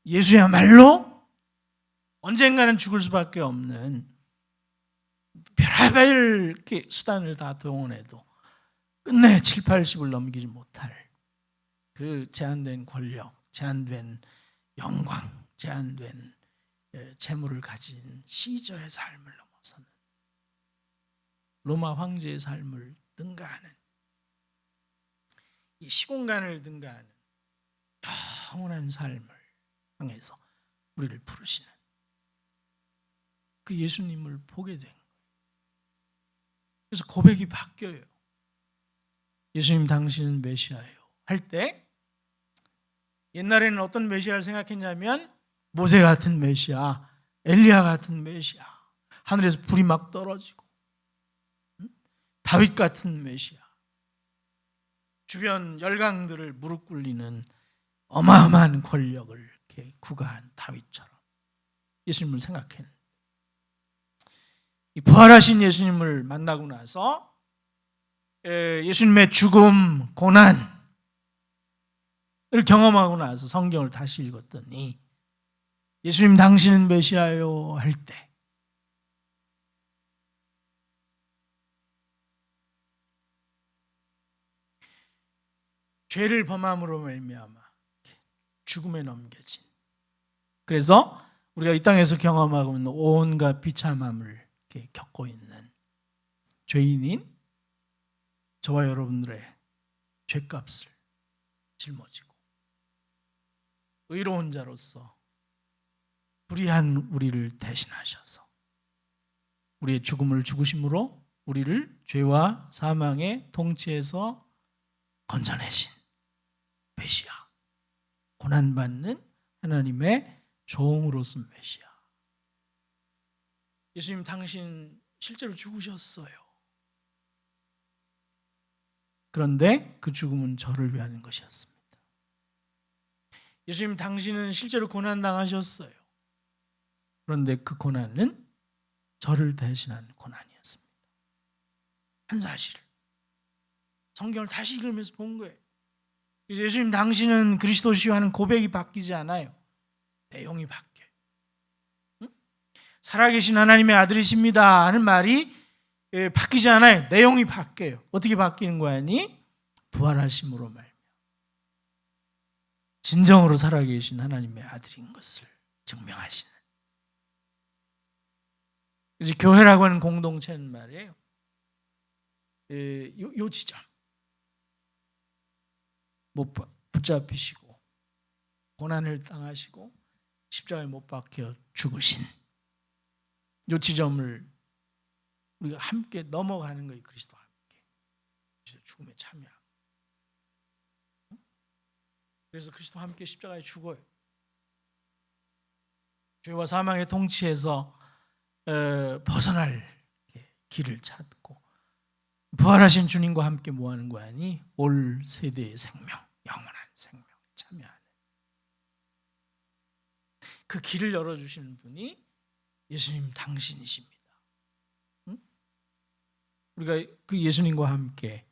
예수야말로 언젠가는 죽을 수밖에 없는 별의별 수단을 다 동원해도 끝내 7, 80을 넘기지 못할 그 제한된 권력, 제한된 영광, 제한된 재물을 가진 시저의 삶을 넘어서는 로마 황제의 삶을 능가하는, 이 시공간을 능가하는 영원한 삶을 향해서 우리를 부르시는 그 예수님을 보게 된 거예요. 그래서 고백이 바뀌어요. 예수님 당신은 메시아예요 할 때, 옛날에는 어떤 메시아를 생각했냐면 모세 같은 메시아, 엘리야 같은 메시아, 하늘에서 불이 막 떨어지고, 다윗 같은 메시아, 주변 열강들을 무릎 꿇리는 어마어마한 권력을 이렇게 구가한 다윗처럼 예수님을 생각했는데, 이 부활하신 예수님을 만나고 나서 예수님의 죽음, 고난을 경험하고 나서 성경을 다시 읽었더니 예수님 당신은 메시아요 할 때 죄를 범함으로 말미암아 죽음에 넘겨진, 그래서 우리가 이 땅에서 경험하고 있는 온갖 비참함을 겪고 있는 죄인인 저와 여러분들의 죄값을 짊어지고 의로운 자로서 불의한 우리를 대신하셔서 우리의 죽음을 죽으심으로 우리를 죄와 사망의 통치에서 건져내신 메시아, 고난받는 하나님의 종으로서 메시아. 예수님 당신 실제로 죽으셨어요. 그런데 그 죽음은 저를 위한 것이었습니다. 예수님 당신은 실제로 고난당하셨어요. 그런데 그 고난은 저를 대신한 고난이었습니다. 한 사실을 성경을 다시 읽으면서 본 거예요. 예수님 당신은 그리스도시요 하는 고백이 바뀌지 않아요. 내용이 바뀌어요. 살아계신 하나님의 아들이십니다 하는 말이 바뀌지 않아요. 내용이 바뀌어요. 어떻게 바뀌는 거야니? 부활하심으로 말미암아 진정으로 살아계신 하나님의 아들인 것을 증명하시는, 이제 교회라고 하는 공동체는 말이에요. 요 지점, 못 붙잡히시고 고난을 당하시고 십자가에 못 박혀 죽으신 요 지점을 우리가 함께 넘어가는 거예요. 그리스도와 함께 그리스도 죽음에 참여하고. 그래서 그리스도와 함께 십자가에 죽어요. 죄와 사망의 통치에서 벗어날 길을 찾고 부활하신 주님과 함께 뭐하는 거 아니? 올 세대의 생명, 영원한 생명 참여하는 그 길을 열어주시는 분이 예수님 당신이십니다. 우리가 그 예수님과 함께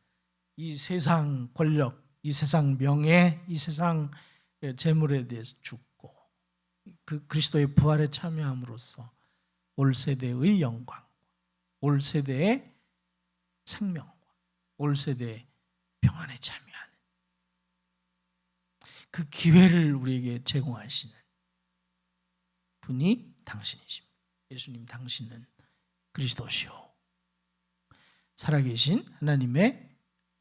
이 세상 권력, 이 세상 명예, 이 세상 재물에 대해서 죽고 그 그리스도의 부활에 참여함으로써 올 세대의 영광, 올 세대의 생명과 올 세대의 평안에 참여하는 그 기회를 우리에게 제공하시는 분이 당신이십니다. 예수님 당신은 그리스도시요 살아계신 하나님의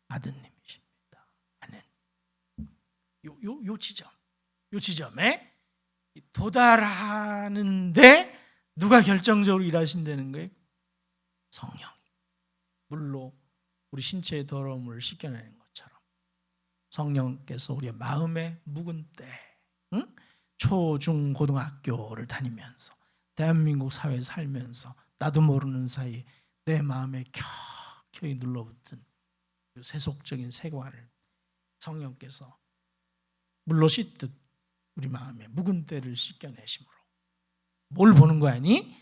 아드님이십니다 하는 요 지점에 도달하는데 누가 결정적으로 일하신다는 거예요? 성령이 물로 우리 신체의 더러움을 씻겨내는 것처럼 성령께서 우리의 마음의 묵은 때, 초, 중, 고등학교를 다니면서 대한민국 사회에 살면서 나도 모르는 사이에 내 마음에 켜켜이 눌러붙은 그 세속적인 세관을 성령께서 물로 씻듯 우리 마음에 묵은 때를 씻겨내심으로 뭘 보는 거 아니?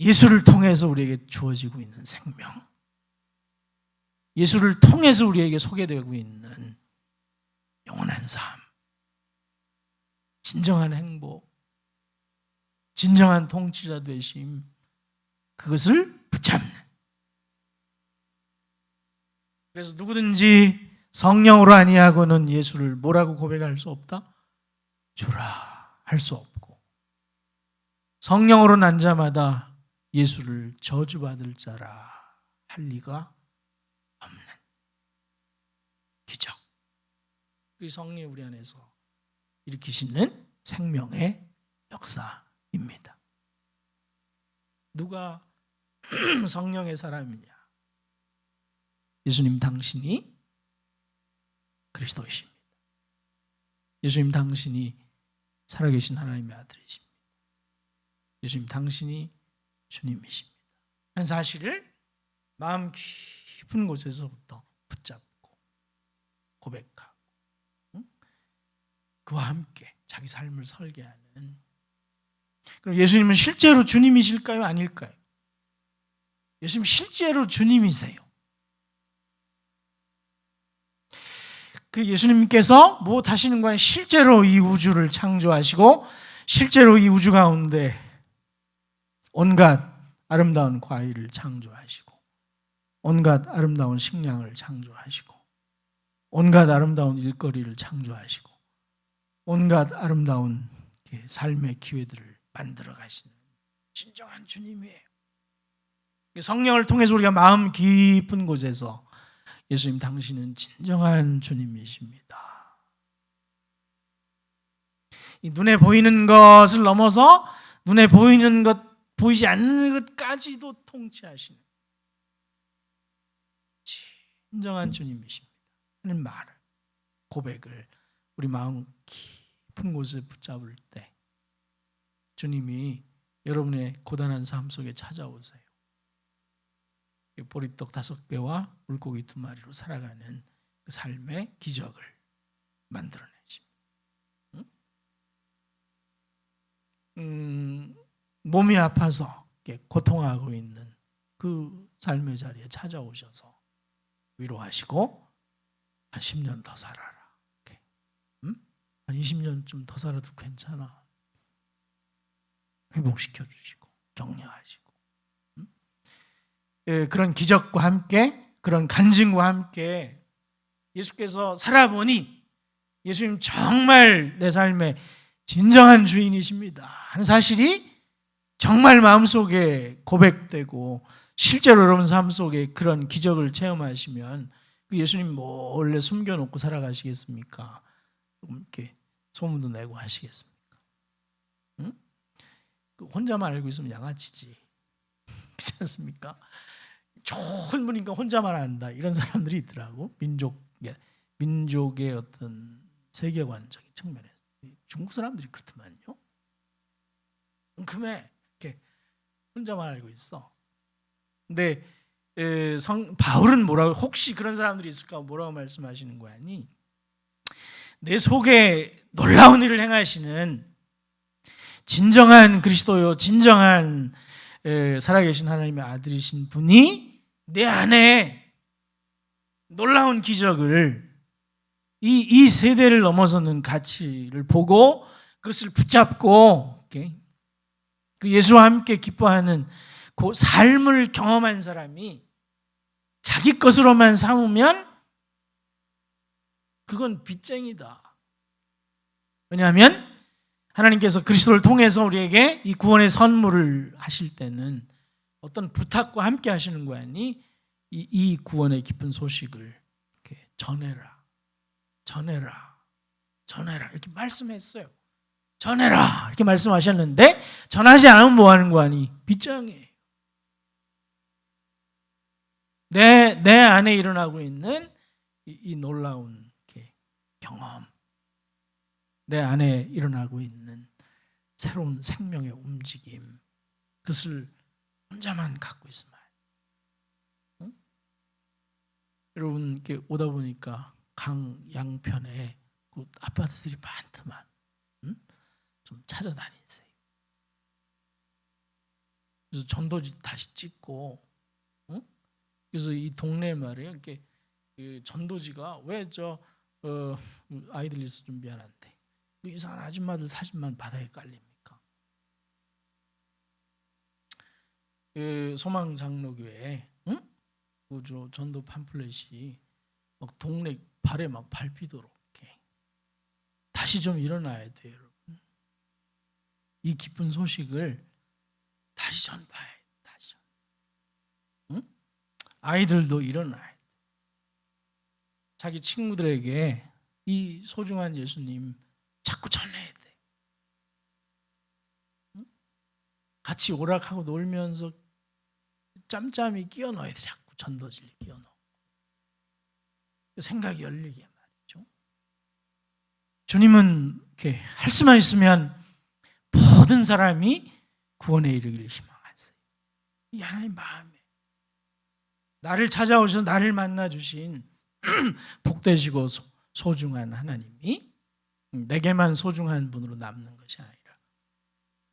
예수를 통해서 우리에게 주어지고 있는 생명, 예수를 통해서 우리에게 소개되고 있는 영원한 삶, 진정한 행복, 진정한 통치자 되심, 그것을 붙잡는. 그래서 누구든지 성령으로 아니하고는 예수를 뭐라고 고백할 수 없다? 주라 할 수 없고, 성령으로 난 자마다 예수를 저주받을 자라 할 리가 기적. 그 성령이 우리 안에서 일으키시는 생명의 역사입니다. 누가 성령의 사람이냐? 예수님 당신이 그리스도이십니다. 예수님 당신이 살아계신 하나님의 아들이십니다. 예수님 당신이 주님이십니다. 하는 사실을 마음 깊은 곳에서부터 붙잡고 고백하고 그와 함께 자기 삶을 설계하는. 그럼 예수님은 실제로 주님이실까요? 아닐까요? 예수님 실제로 주님이세요. 그 예수님께서 무엇 하시는 거예요? 실제로 이 우주를 창조하시고 실제로 이 우주 가운데 온갖 아름다운 과일을 창조하시고 온갖 아름다운 식량을 창조하시고 온갖 아름다운 일거리를 창조하시고 온갖 아름다운 삶의 기회들을 만들어 가시는 진정한 주님이에요. 성령을 통해서 우리가 마음 깊은 곳에서 예수님 당신은 진정한 주님이십니다. 이 눈에 보이는 것을 넘어서 눈에 보이는 것, 보이지 않는 것까지도 통치하시는 진정한 주님이십니다 하는 말을, 고백을 우리 마음 깊은 곳에 붙잡을 때 주님이 여러분의 고단한 삶 속에 찾아오세요. 보리떡 5개와 물고기 2마리로 살아가는 그 삶의 기적을 만들어내십니다. 몸이 아파서 고통하고 있는 그 삶의 자리에 찾아오셔서 위로하시고 한 10년 더 살아라. 한 20년쯤 더 살아도 괜찮아. 회복시켜 주시고 격려하시고 그런 기적과 함께 그런 간증과 함께 예수께서 살아보니 예수님 정말 내 삶의 진정한 주인이십니다 하는 사실이 정말 마음속에 고백되고 실제로 여러분 삶 속에 그런 기적을 체험하시면 그 예수님 몰래 숨겨놓고 살아가시겠습니까? 이렇게 소문도 내고 하시겠습니까? 응? 혼자만 알고 있으면 양아치지. 그렇지 않습니까? 좋은 분이니까 혼자만 안다 이런 사람들이 있더라고. 민족의 어떤 세계관적인 측면에서 중국 사람들이 그렇더만요. 금에 이렇게 혼자만 알고 있어. 근데 바울은 뭐라고, 혹시 그런 사람들이 있을까 뭐라고 말씀하시는 거 아니? 내 속에 놀라운 일을 행하시는 진정한 그리스도요, 진정한 살아계신 하나님의 아들이신 분이 내 안에 놀라운 기적을 이 세대를 넘어서는 가치를 보고 그것을 붙잡고 그 예수와 함께 기뻐하는 그 삶을 경험한 사람이 자기 것으로만 삼으면 그건 빚쟁이다. 왜냐하면 하나님께서 그리스도를 통해서 우리에게 이 구원의 선물을 하실 때는 어떤 부탁과 함께 하시는 거 아니? 이 구원의 기쁜 소식을 이렇게 전해라 이렇게 말씀했어요. 전해라 이렇게 말씀하셨는데 전하지 않으면 뭐 하는 거 아니? 빚쟁이에요. 내 안에 일어나고 있는 이 놀라운 경험, 내 안에 일어나고 있는 새로운 생명의 움직임, 그것을 혼자만 갖고 있으면 응? 여러분 이렇게 오다 보니까 강 양편에 그 아파트들이 많더만, 응? 좀 찾아다니세요. 그래서 전도지 다시 찍고, 응? 그래서 이 동네 말이에요. 이렇게 그 전도지가 왜 아이들 리스 준비하는데 이상한 아줌마들 사진만 바닥에 깔립니까? 그 소망장로교회, 응? 그 전도 팜플렛이 막 동네 발에 막 밟히도록 이렇게 다시 좀 일어나야 돼요, 여러분. 이 기쁜 소식을 다시 전파해, 다시. 응? 아이들도 일어나야 돼. 자기 친구들에게 이 소중한 예수님 자꾸 전해야 돼. 같이 오락하고 놀면서 짬짬이 끼워 넣어야 돼. 자꾸 전도지를 끼워 넣어. 생각이 열리게 말이죠. 주님은 이렇게 할 수만 있으면 모든 사람이 구원에 이르기를 희망하세요. 이게 하나님 마음이에요. 나를 찾아오셔서 나를 만나 주신 복되시고 소중한 하나님이 내게만 소중한 분으로 남는 것이 아니라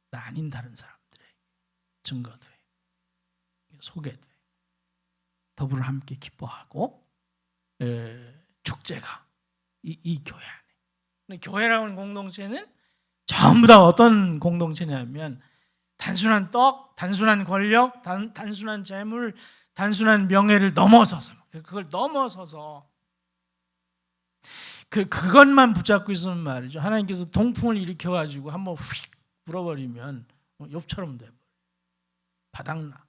나 아닌 다른 사람들에게 증거도 해, 소개도 해, 더불어 함께 기뻐하고 축제가 이 교회 안에. 교회라는 공동체는 전부 다 어떤 공동체냐면 단순한 떡, 단순한 권력, 단순한 재물, 단순한 명예를 넘어서서, 그걸 넘어서서 그것만 붙잡고 있으면 말이죠. 하나님께서 동풍을 일으켜가지고 한번 휙 불어버리면 욥처럼 돼버려. 바닥나.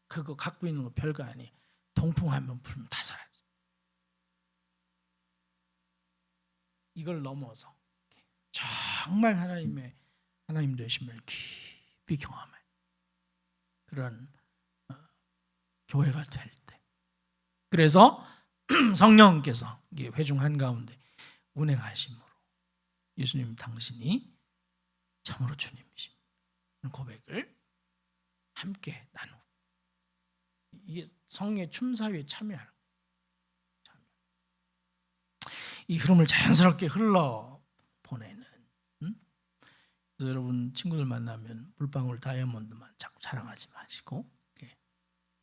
그거 갖고 있는 거 별거 아니에요. 동풍 한번 불면 다 사라져. 이걸 넘어서 정말 하나님 되심을 깊이 경험할 그런 교회가 될 때, 그래서 성령께서 회중 한가운데 운행하심으로 예수님 당신이 참으로 주님이십니다 고백을 함께 나누고, 이게 성령의 춤사위에 참여하는 거예요. 이 흐름을 자연스럽게 흘러 보내는. 그래서 여러분 친구들 만나면 물방울 다이아몬드만 자꾸 자랑하지 마시고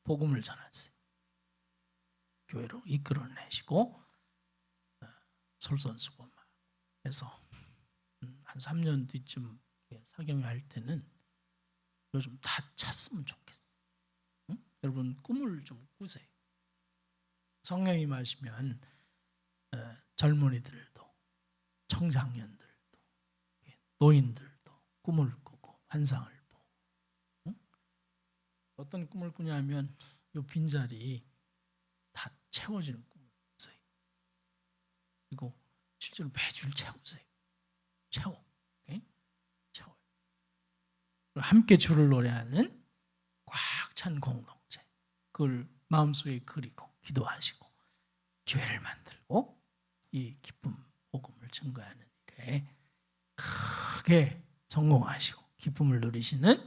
복음을 전하세요. 교회로 이끌어내시고 솔선수범해서 한 3년 뒤쯤 사경회 할 때는 요즘 다 찼으면 좋겠어요. 여러분 꿈을 좀 꾸세요. 성령이 임하시면 젊은이들도 청장년들도 노인들도 꿈을 꾸고 환상을 보고, 어떤 꿈을 꾸냐면 이 빈자리 다 채워지는 꿈을 꾸세요. 그리고 실제로 매주일 채우세요. 채워요. 함께 주를 노래하는 꽉 찬 공동체, 그걸 마음속에 그리고 기도하시고 기회를 만들고 이 기쁨 복음을 증거하는 일에 크게 성공하시고 기쁨을 누리시는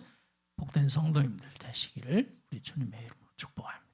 복된 성도님들 되시기를 우리 주님의 이름으로 축복합니다.